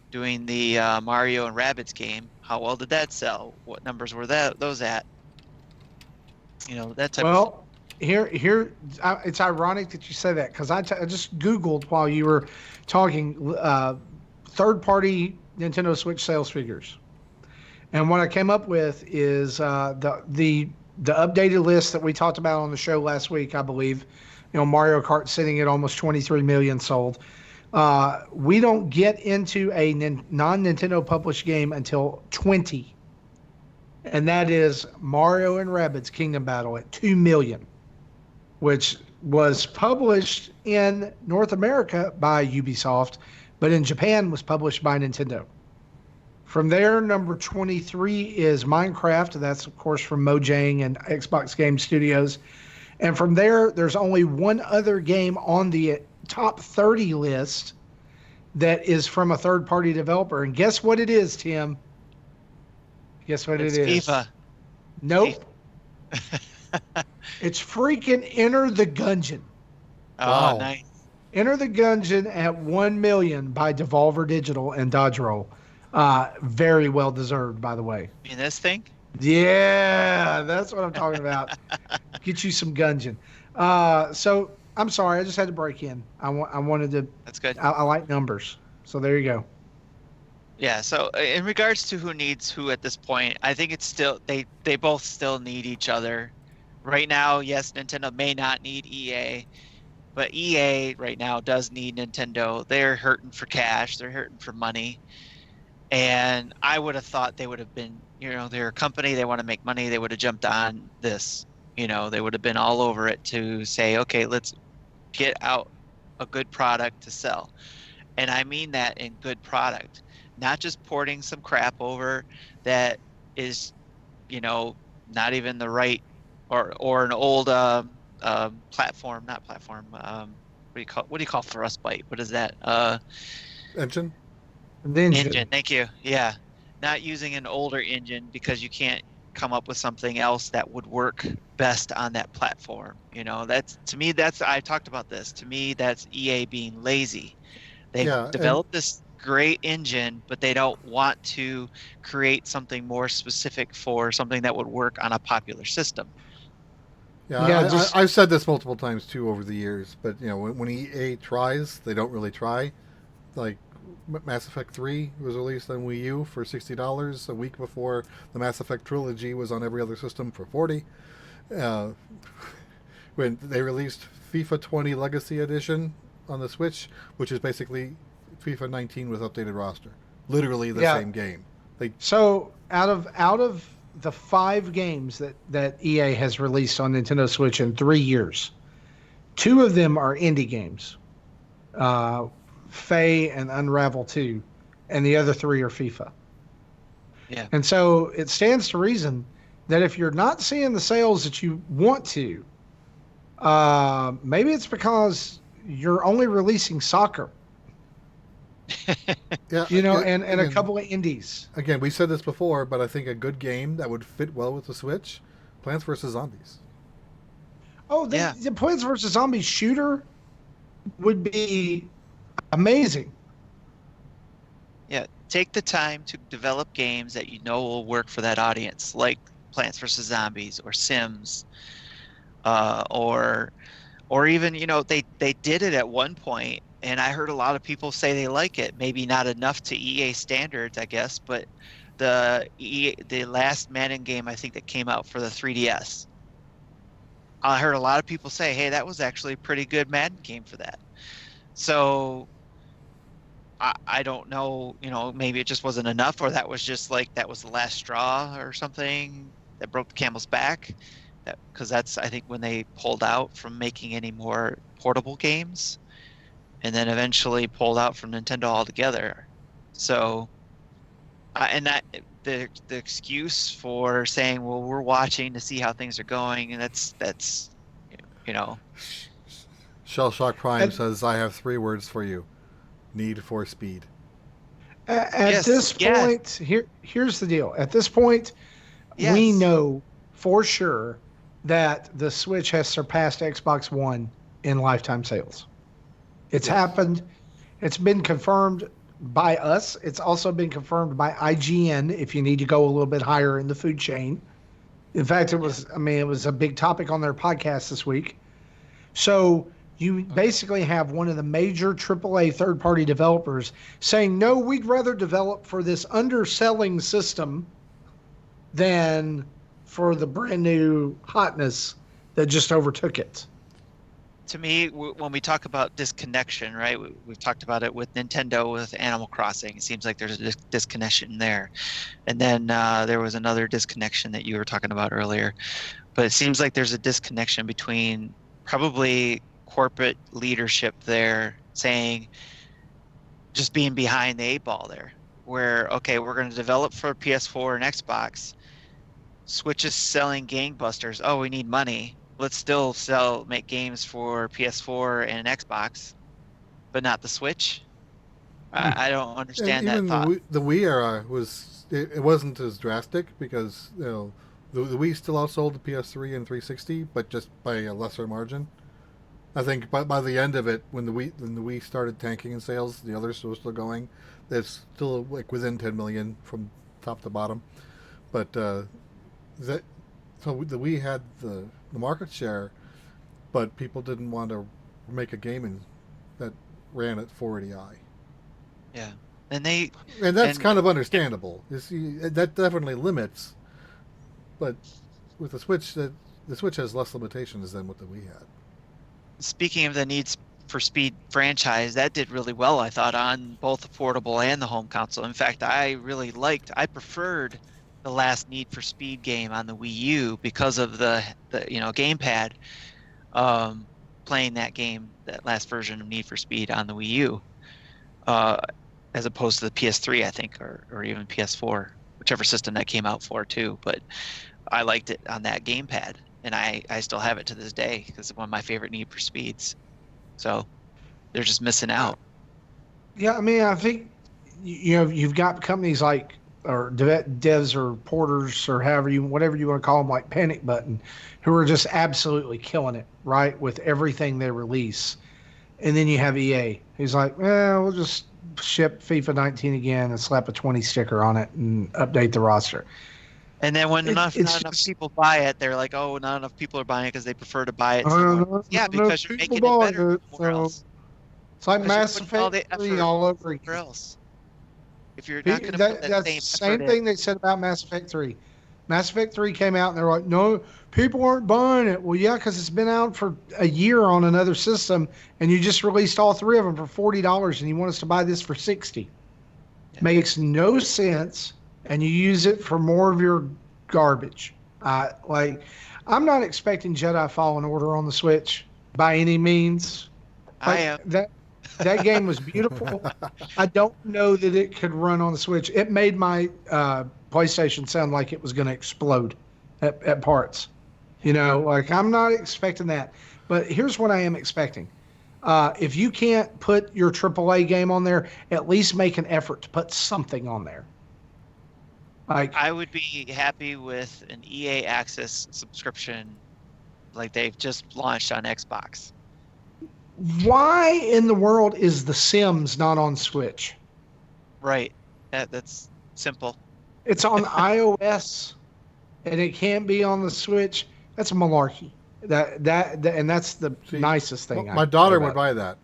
D: doing the Mario and Rabbids game, how well did that sell? What numbers were those at? That type of.
B: Well, here, it's ironic that you say that, because I just Googled while you were talking third-party Nintendo Switch sales figures, and what I came up with is the updated list that we talked about on the show last week, I believe. Mario Kart sitting at almost 23 million sold. We don't get into a non-Nintendo published game until 20. And that is Mario and Rabbids Kingdom Battle at 2 million, which was published in North America by Ubisoft, but in Japan was published by Nintendo. From there, number 23 is Minecraft. That's, of course, from Mojang and Xbox Game Studios. And from there, there's only one other game on the top 30 list that is from a third-party developer. And guess what it is, Tim? Guess what
D: It's
B: it is?
D: FIFA.
B: Nope. It's freaking Enter the Gungeon.
D: Oh,
A: Wow.
D: nice.
B: Enter the Gungeon at 1 million by Devolver Digital and Dodge Roll. Very well deserved, by the way.
D: In this thing?
B: Yeah, that's what I'm talking about. Get you some Gungeon. So I'm sorry, I just had to break in. I wanted to.
D: That's good.
B: I like numbers, so there you go.
D: Yeah, so in regards to who needs who at this point, I think it's still they both still need each other. Right now, yes, Nintendo may not need EA, but EA right now does need Nintendo. They're hurting for cash, they're hurting for money. And I would have thought they would have been, they're a company, they want to make money, they would have jumped on this. They would have been all over it to say, okay, let's get out a good product to sell. And I mean that in good product. Not just porting some crap over that is, not even the right or an old platform, not platform. What do you call Frostbite? What is that?
A: Engine.
B: The
D: Engine. Thank you. Yeah, not using an older engine because you can't come up with something else that would work best on that platform. I talked about this. To me, that's EA being lazy. They've developed this great engine, but they don't want to create something more specific for something that would work on a popular system.
A: Yeah, I've said this multiple times too over the years, but when EA tries, they don't really try. Like Mass Effect 3 was released on Wii U for $60 a week before the Mass Effect trilogy was on every other system for $40. when they released FIFA 20 Legacy Edition on the Switch, which is basically FIFA 19 with updated roster. Literally the same game.
B: So out of the 5 games that EA has released on Nintendo Switch in 3 years, 2 of them are indie games, Faye and Unravel 2, and the other 3 are FIFA.
D: Yeah.
B: And so it stands to reason that if you're not seeing the sales that you want to, maybe it's because you're only releasing soccer,
A: Yeah,
B: and a
A: again,
B: couple of indies.
A: Again, we said this before, but I think a good game that would fit well with the Switch, Plants vs. Zombies.
B: Oh, the Plants vs. Zombies shooter would be amazing.
D: Yeah, take the time to develop games that you know will work for that audience, like Plants vs. Zombies or Sims, or even they did it at one point, and I heard a lot of people say they like it. Maybe not enough to EA standards, I guess, but the last Madden game I think that came out for the 3DS, I heard a lot of people say, "Hey, that was actually a pretty good Madden game for that." So I don't know, maybe it just wasn't enough, or that was just like that was the last straw or something that broke the camel's back. Because that's, I think, when they pulled out from making any more portable games, and then eventually pulled out from Nintendo altogether. So, and that the excuse for saying, "Well, we're watching to see how things are going," and that's.
A: Shell Shock Prime
B: And-
A: says, "I have 3 words for you: Need for Speed."
B: At
D: Yes,
B: this
D: yes.
B: point, here's the deal. At this point,
D: Yes.
B: we know for sure that the Switch has surpassed Xbox One in lifetime sales. It's happened. It's been confirmed by us. It's also been confirmed by IGN, if you need to go a little bit higher in the food chain. In fact, it was a big topic on their podcast this week. So you basically have one of the major AAA third-party developers saying, no, we'd rather develop for this underselling system than for the brand new hotness that just overtook it.
D: To me, when we talk about disconnection, right? We've talked about it with Nintendo with Animal Crossing. It seems like there's a disconnection there, and then there was another disconnection that you were talking about earlier. But it seems like there's a disconnection between probably corporate leadership there saying, just being behind the 8 ball there, where okay, we're going to develop for PS4 and Xbox. Switch is selling gangbusters. Oh, we need money. Let's still make games for PS4 and Xbox, but not the Switch. I don't understand
A: And
D: that
A: even
D: thought.
A: the Wii era it wasn't as drastic because the Wii still outsold the PS3 and 360, but just by a lesser margin. I think by the end of it, when the Wii started tanking in sales, the others were still going. It's still like within 10 million from top to bottom, but so the Wii had the market share, but people didn't want to make a game that ran at 480i.
D: Yeah, and
A: That's
D: and-
A: kind of understandable. You see, that definitely limits, but with the Switch, the Switch has less limitations than what the Wii had.
D: speaking of the Needs for Speed franchise, that did really well, I thought, on both the portable and the home console. In fact, I preferred the last Need for Speed game on the Wii U because of the gamepad. Playing that game, that last version of Need for Speed on the Wii U, as opposed to the PS3, I think, or even PS4, whichever system that came out for too. But I liked it on that gamepad, and I still have it to this day because it's one of my favorite Need for Speeds. So they're just missing out.
B: Yeah, I mean, I think you've got companies like or devs or porters or whatever you want to call them, like Panic Button, who are just absolutely killing it, right, with everything they release. And then you have EA, who's like, we'll just ship FIFA 19 again and slap a 20 sticker on it and update the roster.
D: And then when not enough
B: just-
D: people buy it, they're like, "Oh, not enough people are buying it because they prefer to buy it."
B: Oh,
D: somewhere."
B: no,
D: Yeah,
B: not
D: because
B: enough
D: you're
B: people
D: making it
B: buying
D: better
B: it,
D: somewhere
B: so-
D: else.
B: It's like
D: Because you're
B: Mass
D: putting all the
B: Effect 3
D: effort
B: all over
D: Somewhere
B: again.
D: else. If you're not going to put that
B: That's
D: same
B: the same
D: effort
B: thing
D: in,
B: they said about Mass Effect 3. Mass Effect 3 came out and they're like, no, people aren't buying it. Well, yeah, because it's been out for a year on another system and you just released all three of them for $40 and you want us to buy this for 60.
D: Yeah.
B: Makes no sense. And you use it for more of your garbage. I'm not expecting Jedi Fallen Order on the Switch by any means.
D: I am.
B: That game was beautiful. I don't know that it could run on the Switch. It made my PlayStation sound like it was going to explode at parts. You know, like I'm not expecting that. But here's what I am expecting. If you can't put your AAA game on there, at least make an effort to put something on there. Like
D: I would be happy with an EA Access subscription like they've just launched on Xbox.
B: why in the world is The Sims not on Switch?
D: Right. That's simple.
B: It's on iOS and it can't be on the Switch. That's malarkey. And that's the
A: See,
B: nicest thing.
A: My daughter would buy that.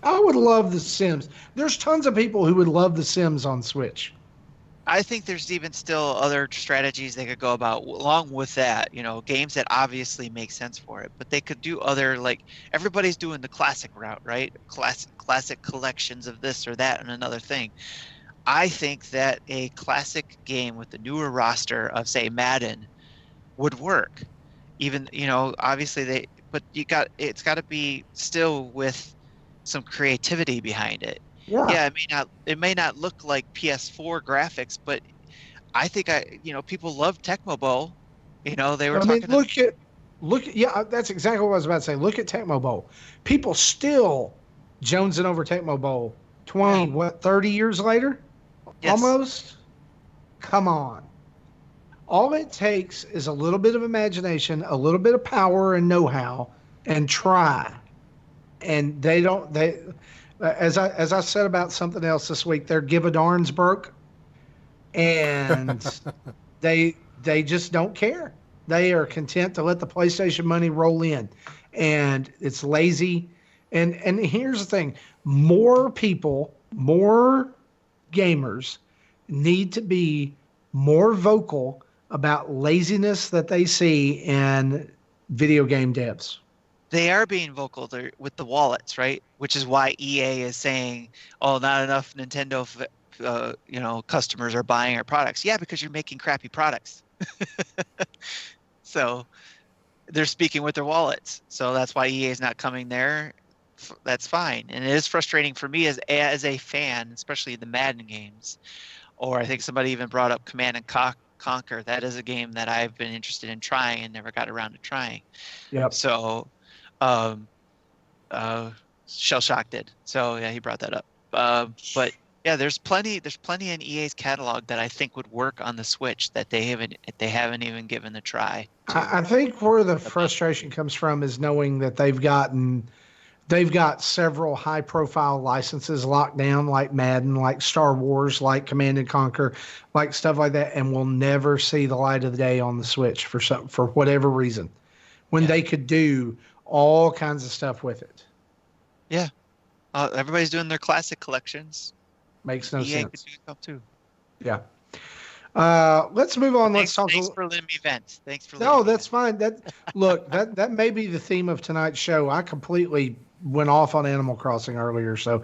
B: I would love The Sims. There's tons of people who would love The Sims on Switch.
D: I think there's even still other strategies they could go about along with that, you know, games that obviously make sense for it, but they could do other, like everybody's doing the classic route, right? Classic collections of this or that and another thing. I think that a classic game with the newer roster of say Madden would work. Even, you know, obviously but it's got to be still with some creativity behind it. Yeah, it may not look like PS4 graphics, but I think people love Tecmo Bowl. You know, they were talking.
B: Yeah, that's exactly what I was about to say. Look at Tecmo Bowl. People still jonesing over Tecmo Bowl 30 years later?
D: Yes.
B: Almost? Come on. All it takes is a little bit of imagination, a little bit of power and know-how, and try. And as I said about something else this week, their give a darns broke, and they just don't care. They are content to let the PlayStation money roll in, and it's lazy. And here's the thing: more people, more gamers need to be more vocal about laziness that they see in video game devs.
D: They are being vocal there with the wallets, right? Which is why EA is saying, "Oh, not enough Nintendo, customers are buying our products." Yeah, because you're making crappy products. So they're speaking with their wallets. So that's why EA is not coming there. That's fine, and it is frustrating for me as a fan, especially the Madden games. Or I think somebody even brought up Command and Conquer. That is a game that I've been interested in trying and never got around to trying.
B: Yep.
D: So. Shell Shock did. So yeah, he brought that up. But yeah, there's plenty in EA's catalog that I think would work on the Switch that they haven't even given a try.
B: I think where the frustration comes from is knowing that they've got several high profile licenses locked down, like Madden, like Star Wars, like Command and Conquer, like stuff like that, and will never see the light of the day on the Switch for whatever reason, when they could do all kinds of stuff with it.
D: Yeah. Everybody's doing their classic collections.
B: Makes no
D: EA
B: sense.
D: could do stuff too.
B: Yeah. Let's move on.
D: Thanks for letting me vent.
B: No, that's fine. That may be the theme of tonight's show. I completely went off on Animal Crossing earlier, so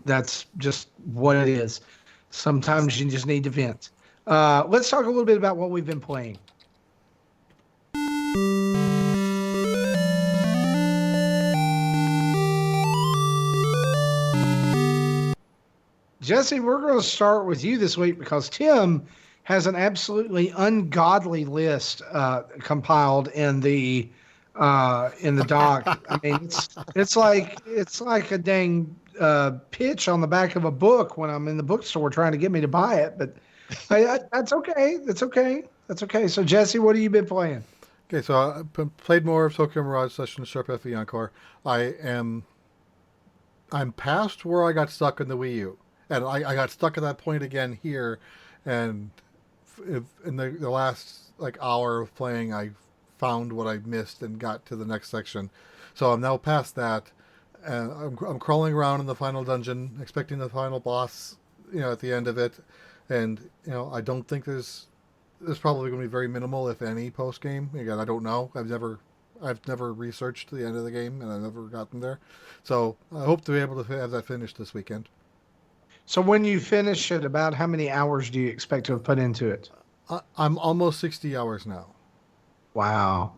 B: that's just what it is. Sometimes you just need to vent. Let's talk a little bit about what we've been playing. Jesse, we're going to start with you this week because Tim has an absolutely ungodly list compiled in the doc. I mean, it's like a dang pitch on the back of a book when I'm in the bookstore trying to get me to buy it. But that's okay. That's okay. That's okay. So Jesse, what have you been playing?
A: Okay, so I played more of Tokyo Mirage Session Sharp FE Encore. I'm past where I got stuck in the Wii U. And I got stuck at that point again here, and in the last hour of playing, I found what I missed and got to the next section. So I'm now past that, and I'm crawling around in the final dungeon, expecting the final boss at the end of it, and I don't think there's probably going to be very minimal, if any, post game. Again, I don't know. I've never researched the end of the game, and I've never gotten there. So I hope to be able to have that finished this weekend.
B: So when you finish it, about how many hours do you expect to have put into it?
A: I'm almost 60 hours now,
B: Wow.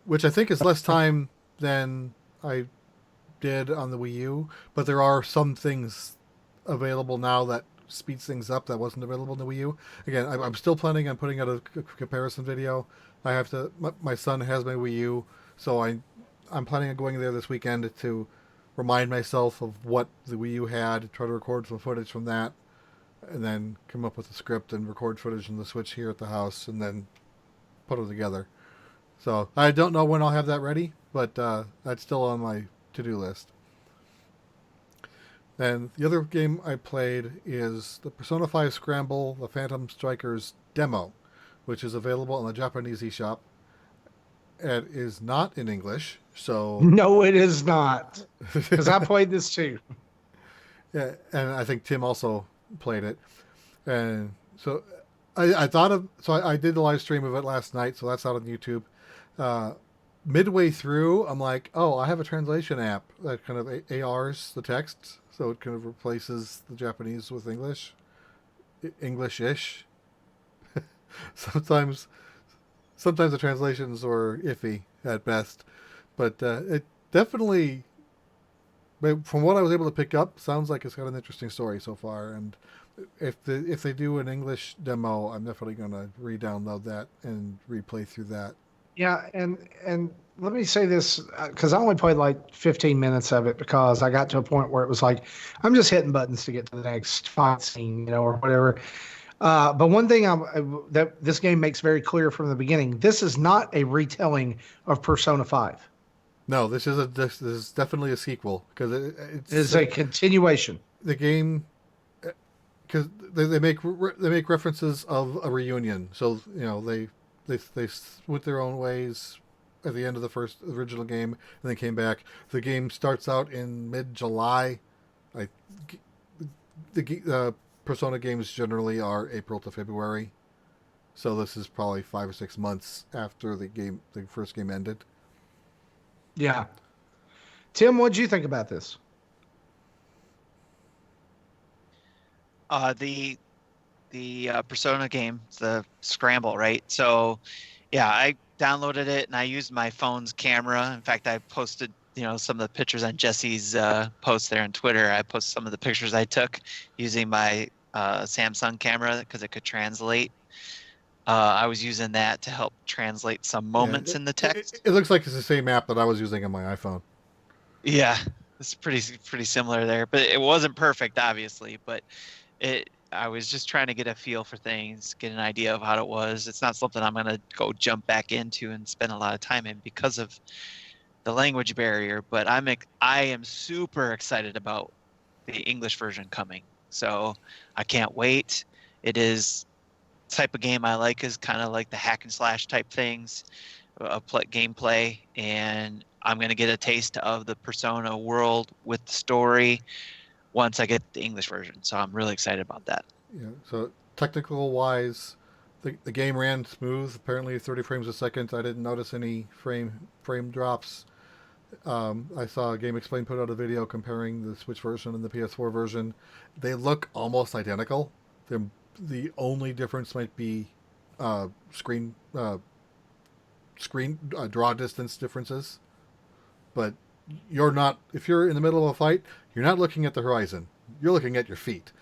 A: which I think is less time than I did on the Wii U. But there are some things available now that speeds things up that wasn't available in the Wii U. Again, I'm still planning on putting out a comparison video. I have to. My son has my Wii U, so I'm planning on going there this weekend to remind myself of what the Wii U had, try to record some footage from that, and then come up with a script and record footage from the Switch here at the house, and then put them together. So I don't know when I'll have that ready, but that's still on my to-do list. And the other game I played is the Persona 5 Scramble, the Phantom Strikers demo, which is available on the Japanese eShop. It is not in English, so
B: No, it is not. Because I played this too.
A: yeah, and I think Tim also played it. And so I thought of, so I did the live stream of it last night, so that's out on YouTube. Midway through, I'm like, oh, I have a translation app that kind of ARs the text, so it kind of replaces the Japanese with English-ish. sometimes the translations were iffy at best, but it definitely, from what I was able to pick up, sounds like it's got an interesting story so far. And if they do an English demo, I'm definitely going to re-download that and replay through that.
B: Yeah, and let me say this, because I only played like 15 minutes of it because I got to a point where it was like, I'm just hitting buttons to get to the next fight scene, or whatever. But one thing that this game makes very clear from the beginning, this is not a retelling of Persona 5.
A: No, this is definitely a sequel, because
B: It's a continuation.
A: The game, because they make references of a reunion, so they went their own ways at the end of the original game, and then came back. The game starts out in mid-July. The Persona games generally are April to February, so this is probably 5 or 6 months after the first game ended.
B: Yeah. Tim, what did you think about this?
D: The Persona game, the Scramble, right? So, yeah, I downloaded it and I used my phone's camera. In fact, I posted, some of the pictures on Jesse's post there on Twitter. I posted some of the pictures I took using my Samsung camera because it could translate. I was using that to help translate some moments in the text.
A: It looks like it's the same app that I was using on my iPhone.
D: Yeah, it's pretty similar there, but it wasn't perfect, obviously. But I was just trying to get a feel for things, get an idea of how it was. It's not something I'm gonna go jump back into and spend a lot of time in because of the language barrier. But I am super excited about the English version coming. So I can't wait. It is the type of game I like, is kind of like the hack and slash type things, gameplay, and I'm going to get a taste of the Persona world with the story once I get the English version. So I'm really excited about that.
A: Yeah. So technical wise, the game ran smooth. Apparently 30 frames a second. I didn't notice any frame drops. I saw Game Explain put out a video comparing the Switch version and the PS4 version. They look almost identical. The only difference might be screen draw distance differences. But if you're in the middle of a fight, you're not looking at the horizon. You're looking at your feet.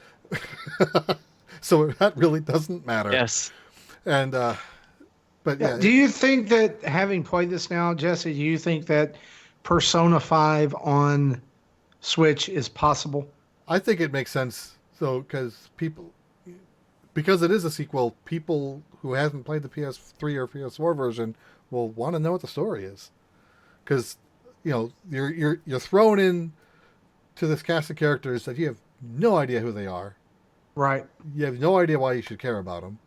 A: So that really doesn't matter.
D: Yes.
A: And but yeah.
B: Do you think that, having played this now, Jesse, do you think that Persona 5 on Switch is possible?
A: I think it makes sense. So because it is a sequel, people who haven't played the PS3 or PS4 version will want to know what the story is. Because you're thrown in to this cast of characters that you have no idea who they are.
B: Right.
A: You have no idea why you should care about them.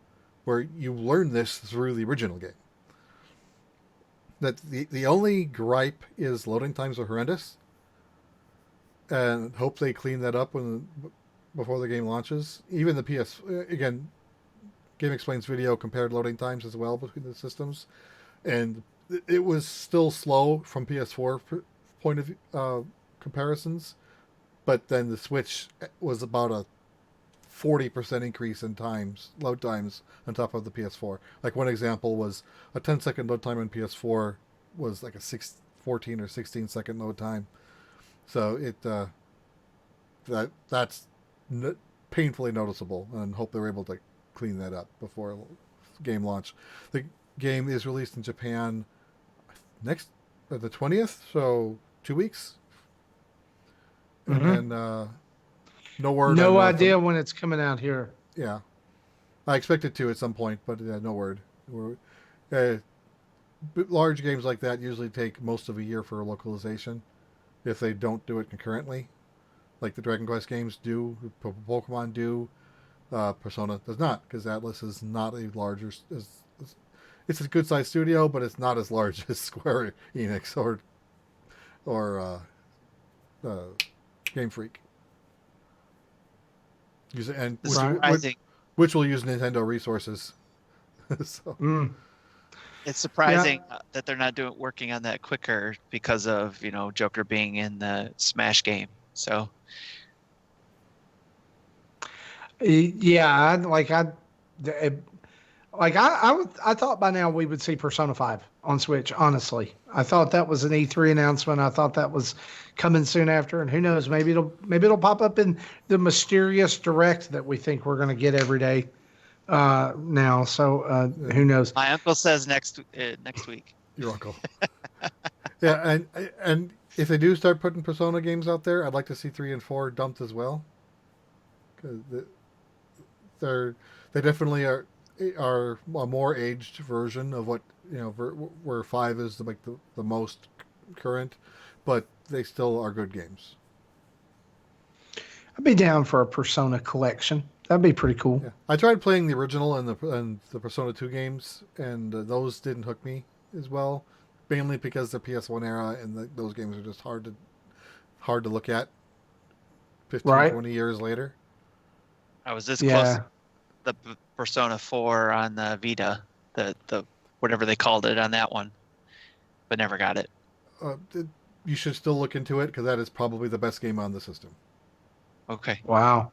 A: Where you learn this through the original game. That the only gripe is loading times are horrendous, and hope they clean that up before the game launches. Even the PS again, Game Explains video compared loading times as well between the systems, and it was still slow from PS4 point of comparisons, but then the Switch was about a 40% increase in load times on top of the PS4. Like one example was a 10-second load time on PS4 was like a 14 or 16-second load time. So that's painfully noticeable, and hope they're able to clean that up before game launch. The game is released in Japan next the 20th, so 2 weeks. And then no word.
B: No idea when it's coming out here.
A: Yeah, I expect it to at some point, but no word. Large games like that usually take most of a year for localization if they don't do it concurrently, like the Dragon Quest games do, Pokemon do. Persona does not, because Atlas is not a larger. It's a good sized studio, but it's not as large as Square Enix or Game Freak. Which will use Nintendo resources. So.
D: It's surprising that they're not working on that quicker because of Joker being in the Smash game. So.
B: Yeah, I thought by now we would see Persona 5 on Switch. Honestly, I thought that was an E3 announcement. I thought that was coming soon after, and who knows? Maybe it'll pop up in the mysterious direct that we think we're going to get every day now. So who knows?
D: My uncle says next week.
A: Your uncle. Yeah, and if they do start putting Persona games out there, I'd like to see 3 and 4 dumped as well, because they definitely are a more aged version of what where 5 is the most current, but they still are good games.
B: I'd be down for a Persona collection. That'd be pretty cool.
A: Yeah. I tried playing the original and the Persona 2 games, and those didn't hook me as well, mainly because the PS1 era and those games are just hard to look at 20 years later.
D: I was this close to the Persona 4 on the Vita, the whatever they called it on that one, but never got it.
A: You should still look into it, because that is probably the best game on the system.
D: Okay.
B: Wow.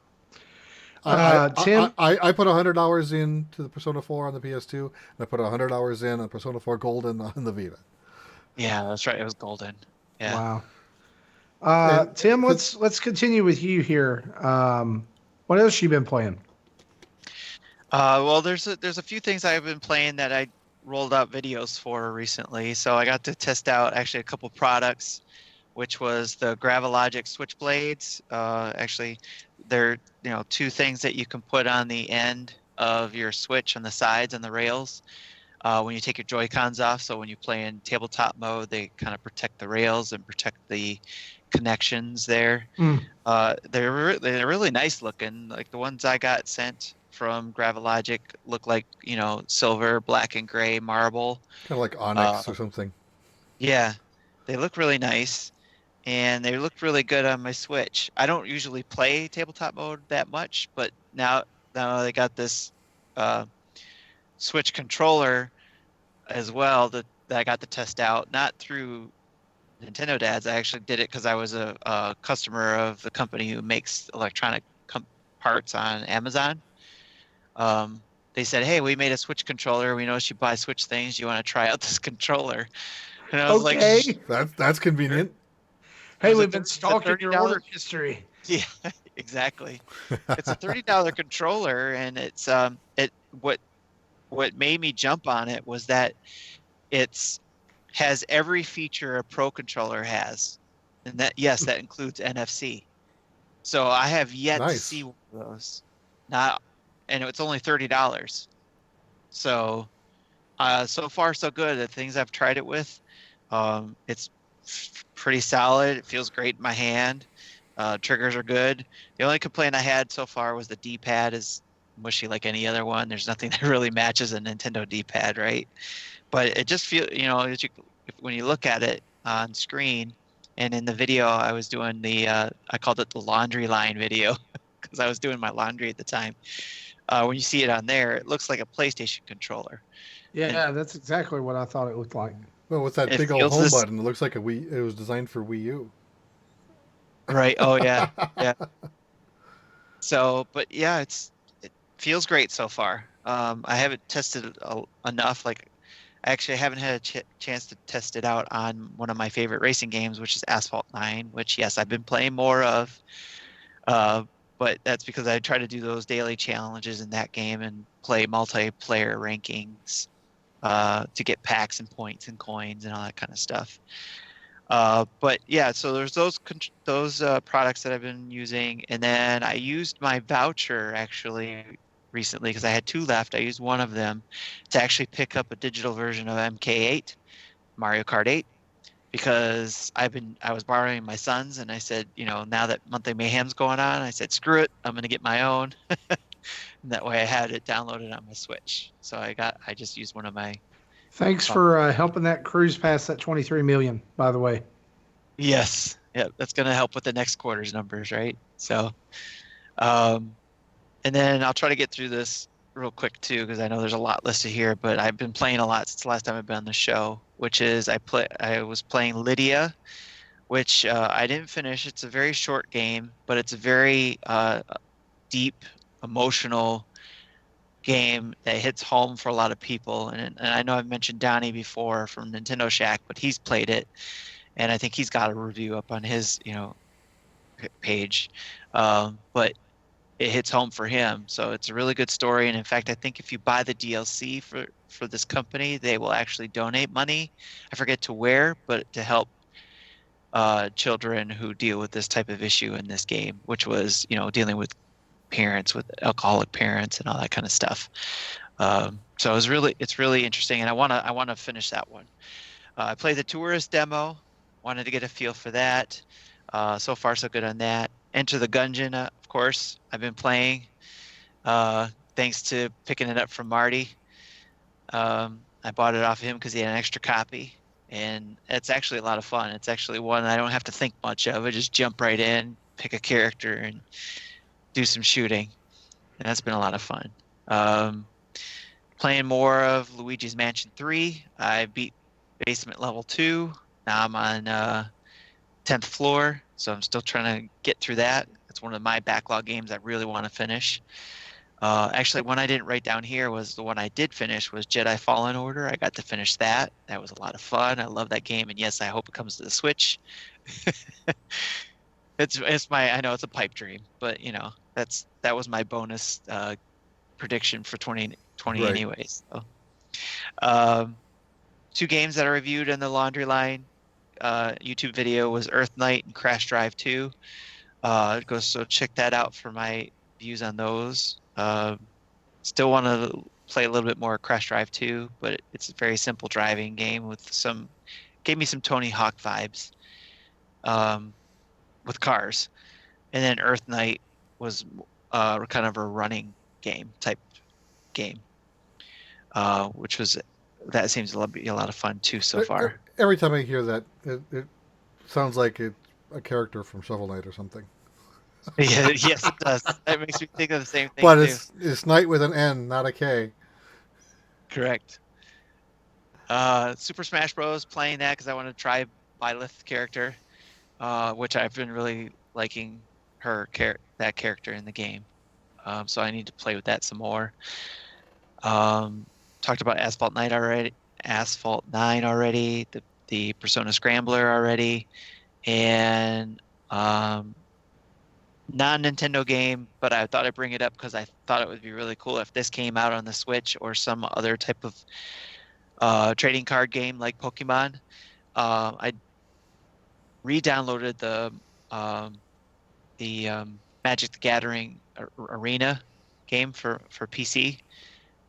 A: Tim? I put 100 hours into the Persona 4 on the PS2, and I put 100 hours in on Persona 4 Golden on the Vita.
D: Yeah, that's right. It was Golden. Yeah.
B: Wow. Tim, let's continue with you here. What else you been playing?
D: Well, there's a few things I've been playing that I rolled out videos for recently. So I got to test out actually a couple products, which was the Gravalogic switchblades. Actually, they're 2 things that you can put on the end of your Switch on the sides and the rails when you take your Joy-Cons off. So when you play in tabletop mode, they kind of protect the rails and protect the connections there. They're really nice looking. Like the ones I got sent from Gravalogic look like silver, black, and gray marble,
A: kind of like Onyx or something.
D: Yeah, they look really nice, and they look really good on my Switch. I don't usually play tabletop mode that much, but now they got this Switch controller as well that I got to test out, not through Nintendo Dads. I actually did it because I was a customer of the company who makes electronic parts on Amazon. They said, "Hey, we made a Switch controller. We noticed you buy Switch things. You want to try out this controller?" And I was like,
A: "That's convenient."
B: Hey, we've been stalking your order history.
D: Yeah, exactly. It's a $30 controller, and it's what made me jump on it was that it's has every feature a Pro controller has, and that includes NFC. So I have yet to see one of those. And it's only $30. So, so far so good. The things I've tried it with, it's pretty solid. It feels great in my hand. Triggers are good. The only complaint I had so far was the D-pad is mushy like any other one. There's nothing that really matches a Nintendo D-pad, right? But it just feels, when you look at it on screen, and in the video I was doing I called it the laundry line video. because I was doing my laundry at the time. When you see it on there, it looks like a PlayStation controller.
B: Yeah, that's exactly what I thought it looked like.
A: Well, with that
D: It
A: big old
D: feels
A: home
D: this
A: button, it looks like a Wii. It was designed for Wii U.
D: right. Oh yeah, yeah. So, but yeah, it feels great so far. I haven't tested it enough. Like, I actually haven't had a chance to test it out on one of my favorite racing games, which is Asphalt 9, which yes, I've been playing more of. Uh, but that's because I try to do those daily challenges in that game and play multiplayer rankings to get packs and points and coins and all that kind of stuff. But yeah, so there's those products that I've been using, and then I used my voucher actually recently because I had 2 left. I used one of them to actually pick up a digital version of MK8, Mario Kart 8, because I was borrowing my son's, and I said, now that Monthly Mayhem's going on, I said, screw it, I'm gonna get my own. And that way I had it downloaded on my Switch. So I just used one of my.
B: Thanks for helping that cruise past that 23 million, by the way.
D: Yes. Yeah, that's going to help with the next quarter's numbers, right? So, and then I'll try to get through this real quick too, because I know there's a lot listed here, but I've been playing a lot since the last time I've been on the show, which is I was playing Lydia, which I didn't finish. It's a very short game, but it's a very deep, emotional game that hits home for a lot of people. And I know I've mentioned Donnie before from Nintendo Shack, but he's played it, and I think he's got a review up on his page. But it hits home for him, so it's a really good story. And in fact, I think if you buy the DLC for this company, they will actually donate money. I forget to where, but to help children who deal with this type of issue in this game, which was dealing with parents with alcoholic parents and all that kind of stuff. So it's really interesting, and I want to finish that one. I played the tourist demo, wanted to get a feel for that. So far so good on that. Enter the Gungeon, of course, I've been playing thanks to picking it up from Marty. I bought it off of him because he had an extra copy, and it's actually a lot of fun. It's actually one I don't have to think much of. I just jump right in, pick a character, and do some shooting, and that's been a lot of fun. Playing more of Luigi's Mansion 3. I beat basement level 2. Now I'm on 10th floor, so I'm still trying to get through that. It's one of my backlog games I really want to finish. Actually, one I didn't write down here was the one I did finish was Jedi Fallen Order. I got to finish that. That was a lot of fun. I love that game, and yes, I hope it comes to the Switch. I know it's a pipe dream, but that was my bonus prediction for 2020
A: Right.
D: anyways. So, 2 games that I reviewed in the laundry line YouTube video was Earth Knight and Crash Drive 2. So check that out for my views on those. Still want to play a little bit more Crash Drive 2, but it's a very simple driving game with gave me some Tony Hawk vibes. With cars, and then Earth Knight was kind of a running type game, which seems to be a lot of fun too so far.
A: Every time I hear that, it sounds like it's a character from Shovel Knight or something.
D: Yeah, yes, it does. That makes me think of the same thing
A: But
D: too.
A: it's Knight with an N, not a K.
D: Correct. Super Smash Bros. Playing that because I want to try Byleth character. Which I've been really liking that character in the game. So I need to play with that some more. Talked about Asphalt 9 already, the Persona Scrambler already, and non-Nintendo game, but I thought I'd bring it up because I thought it would be really cool if this came out on the Switch or some other type of trading card game like Pokemon. I re-downloaded the Magic the Gathering Arena game for PC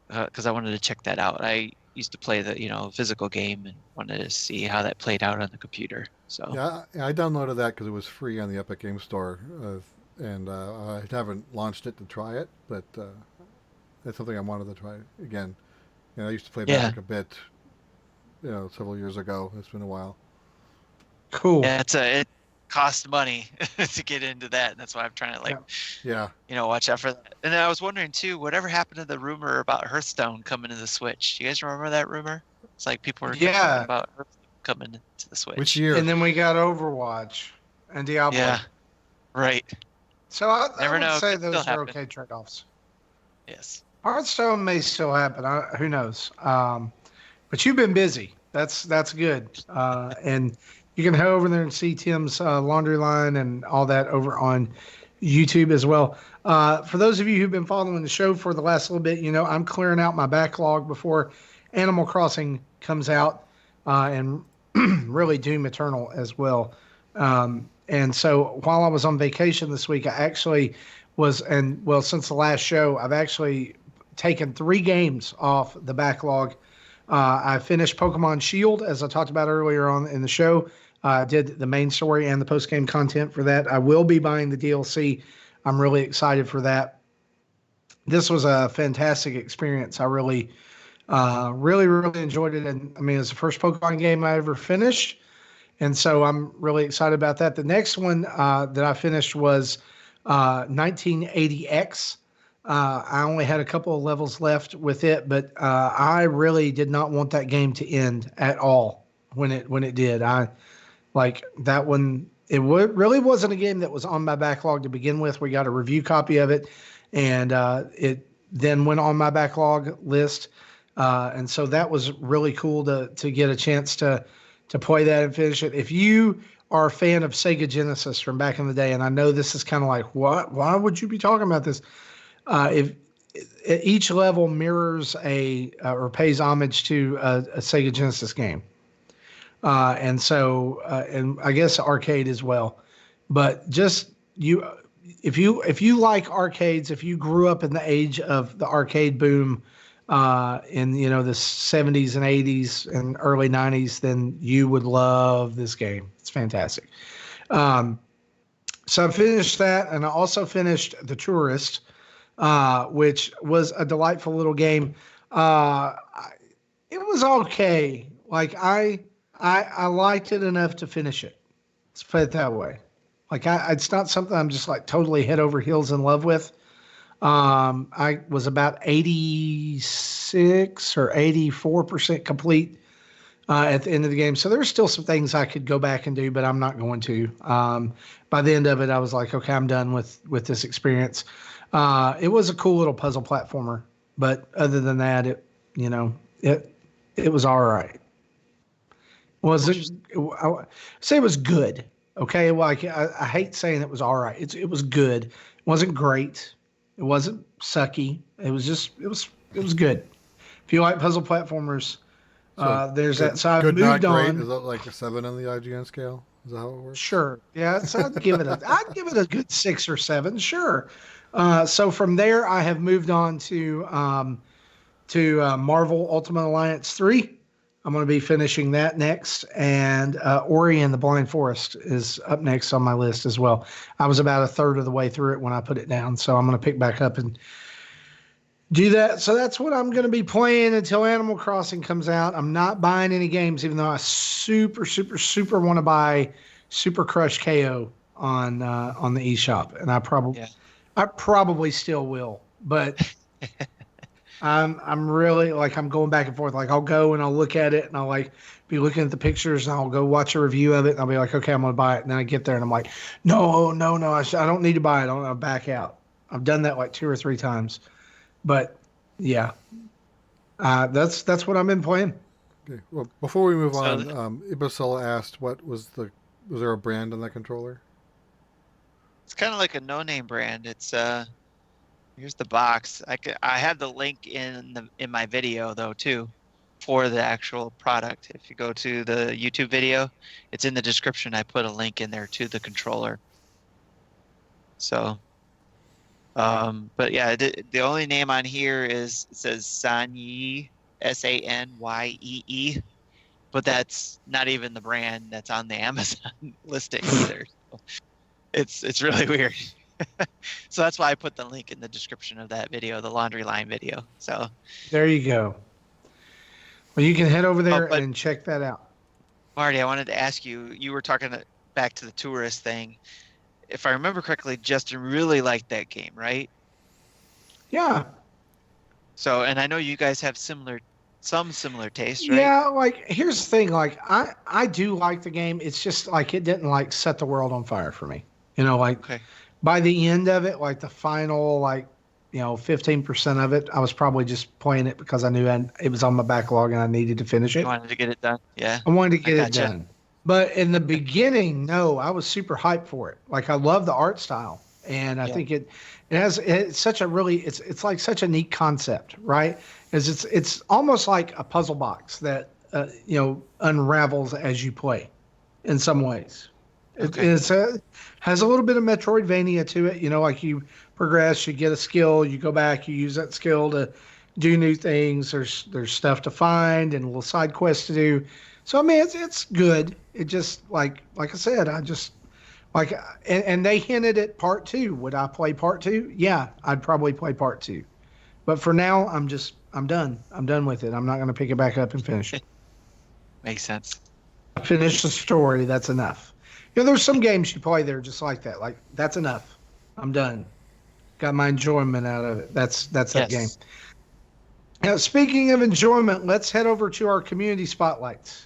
D: because I wanted to check that out. I used to play the physical game and wanted to see how that played out on the computer. So
A: Yeah, I downloaded that because it was free on the Epic Game Store, and I haven't launched it to try it, but that's something I wanted to try again. And I used to play Magic a bit, several years ago. It's been a while.
B: Cool.
D: yeah, cost money to get into that, and that's why I'm trying to
A: Yeah.
D: watch out for that. And then I was wondering too, whatever happened to the rumor about Hearthstone coming to the Switch? You guys remember that rumor? It's like people were kept talking
B: Yeah.
D: about Hearthstone coming to the Switch.
A: Which year?
B: And then we got Overwatch and Diablo.
D: Yeah, right.
B: So I
D: Never
B: would
D: know,
B: say
D: could still
B: those are
D: happen.
B: okay trade-offs.
D: Yes.
B: Hearthstone may still happen. Who knows? But you've been busy. That's good. And you can head over there and see Tim's laundry line and all that over on YouTube as well. For those of you who've been following the show for the last little bit, I'm clearing out my backlog before Animal Crossing comes out, and really Doom Eternal as well. And so while I was on vacation this week, I actually since the last show, I've actually taken 3 games off the backlog. I finished Pokemon Shield, as I talked about earlier on in the show. I did the main story and the post-game content for that. I will be buying the DLC. I'm really excited for that. This was a fantastic experience. I really, really enjoyed it. And I mean, it's the first Pokemon game I ever finished. And so I'm really excited about that. The next one that I finished was 1980X. I only had a couple of levels left with it, but I really did not want that game to end at all when it did. I like that one. It really wasn't a game that was on my backlog to begin with. We got a review copy of it, and it then went on my backlog list. And so that was really cool to get a chance to play that and finish it. If you are a fan of Sega Genesis from back in the day, and I know this is kind of like, what? Why would you be talking about this? If each level mirrors or pays homage to a Sega Genesis game, and I guess arcade as well. But just if you like arcades, if you grew up in the age of the arcade boom in the 70s and 80s and early 90s, then you would love this game. It's fantastic. So I finished that, and I also finished The Tourist, which was a delightful little game. It was okay. Like I liked it enough to finish it. Let's put it that way. Like it's not something I'm just like totally head over heels in love with. I was about 86 or 84% complete at the end of the game. So there's still some things I could go back and do, but I'm not going to. By the end of it, I was like, okay, I'm done with this experience. It was a cool little puzzle platformer, but other than that, it was all right. I say it was good. Okay, well, I hate saying it was all right. It was good. It wasn't great. It wasn't sucky. It was good. If you like puzzle platformers, there's that. So I've
A: Good,
B: moved
A: not great.
B: on.
A: Is that like a 7 on the IGN scale? Is that how it works?
B: Sure. Yeah, so I'd give it a good 6 or 7. Sure. So from there, I have moved on to Marvel Ultimate Alliance 3. I'm going to be finishing that next, and Ori and the Blind Forest is up next on my list as well. I was about a third of the way through it when I put it down, so I'm going to pick back up and do that. So that's what I'm going to be playing until Animal Crossing comes out. I'm not buying any games, even though I super want to buy Super Crush KO on the eShop, and I probably still will, but I'm really like, I'm going back and forth. Like I'll go and I'll look at it and I'll like be looking at the pictures and I'll go watch a review of it and I'll be like, okay, I'm going to buy it. And then I get there and I'm like, no, I don't need to buy it. I'll back out. I've done that like 2 or 3 times, but yeah, that's what I've been playing.
A: Okay. Well, before we move on, Ibisol asked, was there a brand on that controller?
D: It's kind of like a no-name brand. It's here's the box. I have the link in my video though too, for the actual product. If you go to the YouTube video, it's in the description. I put a link in there to the controller. So, but yeah, the only name on here it says Sanyee, Sanyee, but that's not even the brand that's on the Amazon listing either. So it's really weird. So that's why I put the link in the description of that video, the laundry line video. So
B: there you go. Well, you can head over there and check that out.
D: Marty, I wanted to ask you, you were talking back to the tourist thing. If I remember correctly, Justin really liked that game, right?
B: Yeah.
D: So, and I know you guys have some similar taste, right?
B: Yeah, like here's the thing, like I do like the game. It's just like it didn't like set the world on fire for me. You know, like
D: Okay.
B: by the end of it, like the final 15% of it, I was probably just playing it because I knew it was on my backlog and I needed to finish it.
D: You wanted to get it done. Yeah.
B: I wanted to get it
D: gotcha.
B: done. But in the beginning, no, I was super hyped for it. Like I love the art style. And I
D: Yeah.
B: think it's such a really it's like such a neat concept, right? Is it's almost like a puzzle box that unravels as you play in some ways.
D: Okay.
B: Has a little bit of Metroidvania to it, like you progress, you get a skill, you go back, you use that skill to do new things. There's stuff to find and little side quests to do. So I mean, it's good. It just like I said, I just like, and they hinted at part 2. Would I play part 2? Yeah, I'd probably play part 2. But for now, I'm done. I'm done with it. I'm not going to pick it back up and finish it.
D: Makes sense.
B: Finish the story. That's enough. There's some games you play that are just like that. Like that's enough. I'm done. Got my enjoyment out of it. That's that game. Now, speaking of enjoyment, let's head over to our community spotlights.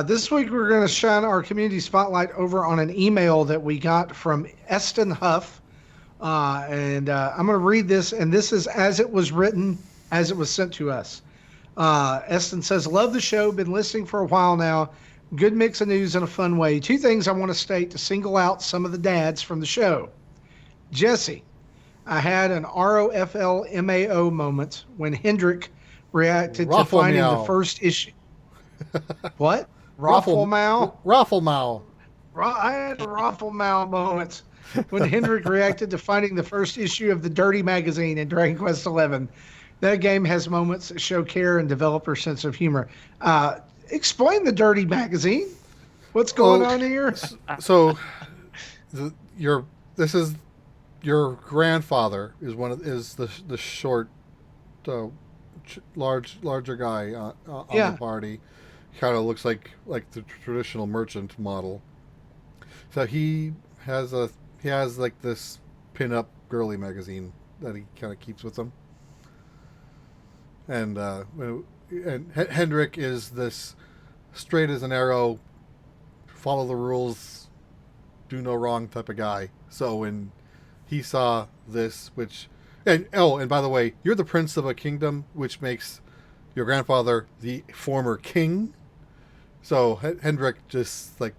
B: This week, we're going to shine our community spotlight over on an email that we got from Eston Huff. And I'm going to read this, and this is as it was written, as it was sent to us. Eston says, love the show, been listening for a while now. Good mix of news in a fun way. 2 things I want to state to single out some of the dads from the show. Jesse, I had an ROFLMAO moment when Hendrick reacted to finding the first issue. What? Rafflemow?
A: Rafflemow.
B: I had a Rafflemow moment when Hendrick reacted to finding the first issue of the Dirty magazine in Dragon Quest XI. That game has moments that show care and developer sense of humor. Explain the Dirty magazine. What's going on here?
A: So, your grandfather is the short, larger guy on the party. Kind of looks like the traditional merchant model. So he has like this pin-up girly magazine that he kind of keeps with him. And Hendrick is this straight as an arrow, follow the rules, do no wrong type of guy. So when he saw this, and by the way, you're the prince of a kingdom, which makes your grandfather the former king. So Hendrick just like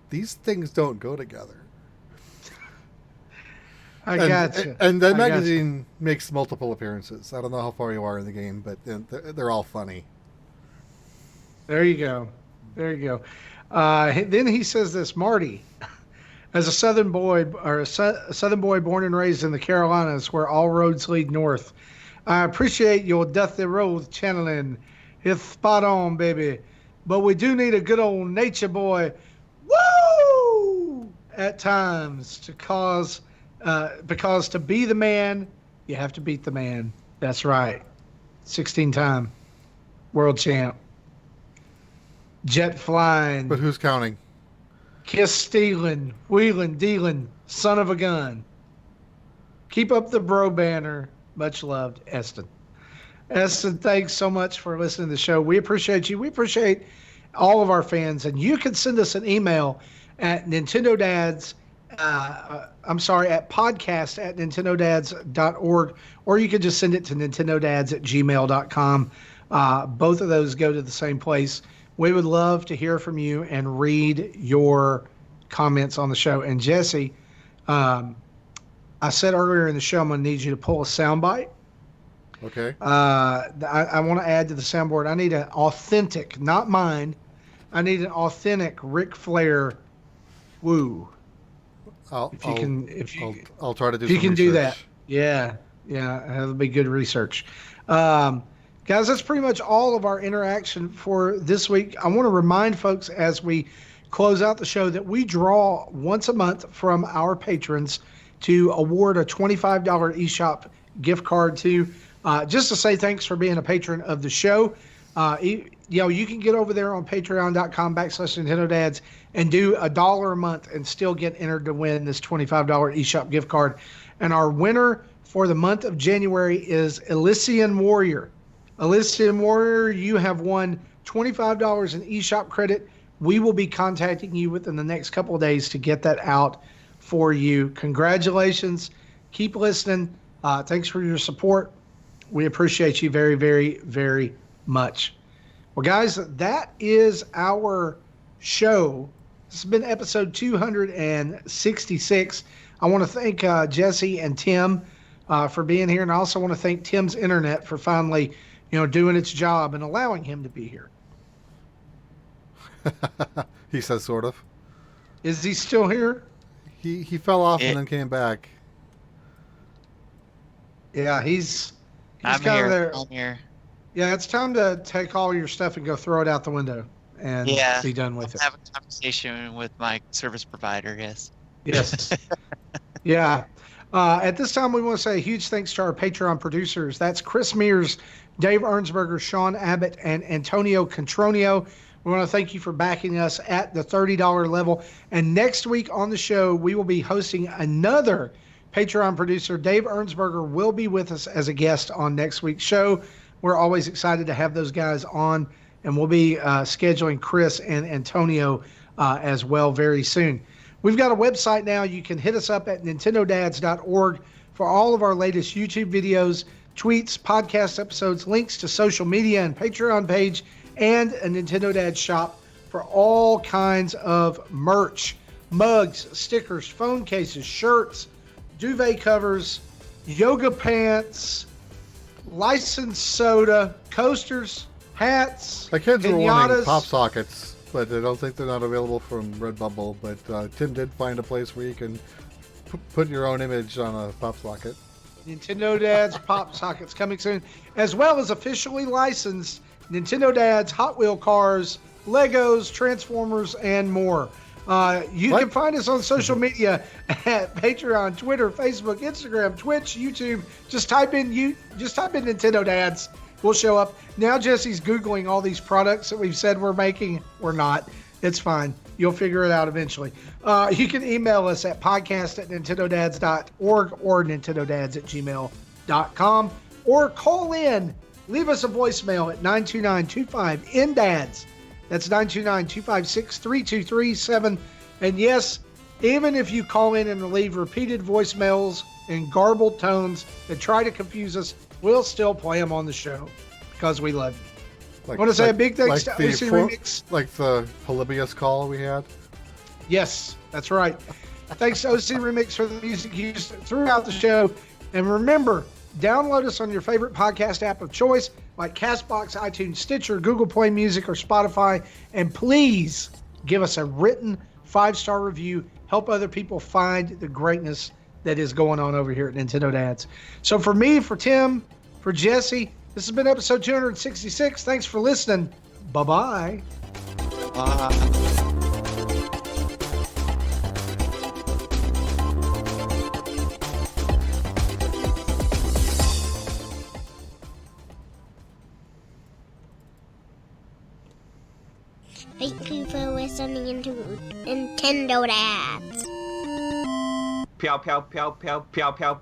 A: these things don't go together.
B: I gotcha.
A: And that magazine makes multiple appearances. I don't know how far you are in the game, but they're all funny.
B: There you go. Then he says this, Marty, as a Southern boy born and raised in the Carolinas, where all roads lead north, I appreciate your Deathly Road channeling. It's spot on, baby. But we do need a good old nature boy, woo, at times because to be the man, you have to beat the man. That's right. 16-time world champ. Jet flying.
A: But who's counting?
B: Kiss stealing, wheeling, dealing, son of a gun. Keep up the bro banner. Much loved, Eston. Eston, thanks so much for listening to the show. We appreciate you. We appreciate all of our fans. And you can send us an email at NintendoDads, at podcast@nintendodads.org, or you can just send it to nintendodads@gmail.com. Both of those go to the same place. We would love to hear from you and read your comments on the show. And Jesse, I said earlier in the show, I'm going to need you to pull a soundbite.
A: Okay.
B: I want to add to the soundboard. I need an authentic, not mine. I need an authentic Ric Flair woo.
A: I'll try to do
B: if
A: some
B: you can
A: research.
B: do that. Yeah, that'll be good research. Guys, that's pretty much all of our interaction for this week. I want to remind folks as we close out the show that we draw once a month from our patrons to award a $25 eShop gift card to, just to say thanks for being a patron of the show. You can get over there on patreon.com/Nintendo Dads and do $1 a month and still get entered to win this $25 eShop gift card. And our winner for the month of January is Elysian Warrior. Elysian Warrior, you have won $25 in eShop credit. We will be contacting you within the next couple of days to get that out for you. Congratulations. Keep listening. Thanks for your support. We appreciate you very, very, very much. Well, guys, that is our show. This has been episode 266. I want to thank Jesse and Tim for being here, and I also want to thank Tim's internet for finally, doing its job and allowing him to be here.
A: He says sort of.
B: Is he still here?
A: He fell off and then came back.
B: Yeah, he's
D: I'm
B: kind
D: here.
B: of there.
D: I'm here.
B: Yeah, it's time to take all your stuff and go throw it out the window and be done with it.
D: Have a conversation with my service provider. Yes.
B: Yes. Yeah. At this time, we want to say a huge thanks to our Patreon producers. That's Chris Mears, Dave Ernsberger, Sean Abbott, and Antonio Contronio. We want to thank you for backing us at the $30 level. And next week on the show, we will be hosting another Patreon producer. Dave Ernsberger will be with us as a guest on next week's show. We're always excited to have those guys on, and we'll be scheduling Chris and Antonio as well very soon. We've got a website now. You can hit us up at nintendodads.org for all of our latest YouTube videos, tweets, podcast episodes, links to social media and Patreon page, and a Nintendo Dads shop for all kinds of merch, mugs, stickers, phone cases, shirts, duvet covers, yoga pants, licensed soda, coasters, hats,
A: The kids were wanting
B: pinatas.
A: pop sockets, but I don't think they're not available from Redbubble. But Tim did find a place where you can put your own image on a pop socket.
B: Nintendo Dads pop sockets coming soon, as well as officially licensed Nintendo Dads Hot Wheel cars, Legos, Transformers, and more. You can find us on social media at Patreon, Twitter, Facebook, Instagram, Twitch, YouTube. Just type in Nintendo Dads. We'll show up. Now Jesse's Googling all these products that we've said we're making. We're not. It's fine. You'll figure it out eventually. You can email us at podcast@nintendodads.org or nintendodads@gmail.com, or call in. Leave us a voicemail at 929-25-NDADS. That's 929-256-3237. And yes, even if you call in and leave repeated voicemails in garbled tones that try to confuse us, we'll still play them on the show because we love you. I want to say a big thanks to OC Remix.
A: Like the Polybius call we had.
B: Yes, that's right. Thanks to OC Remix for the music used throughout the show. And remember, download us on your favorite podcast app of choice, like CastBox, iTunes, Stitcher, Google Play Music, or Spotify. And please give us a written 5-star review. Help other people find the greatness that is going on over here at Nintendo Dads. So for me, for Tim, for Jesse, this has been episode 266. Thanks for listening. Bye-bye.
E: Thank you for listening to Nintendo Dads.
C: Pew, pew, pew, pew, pew, pew.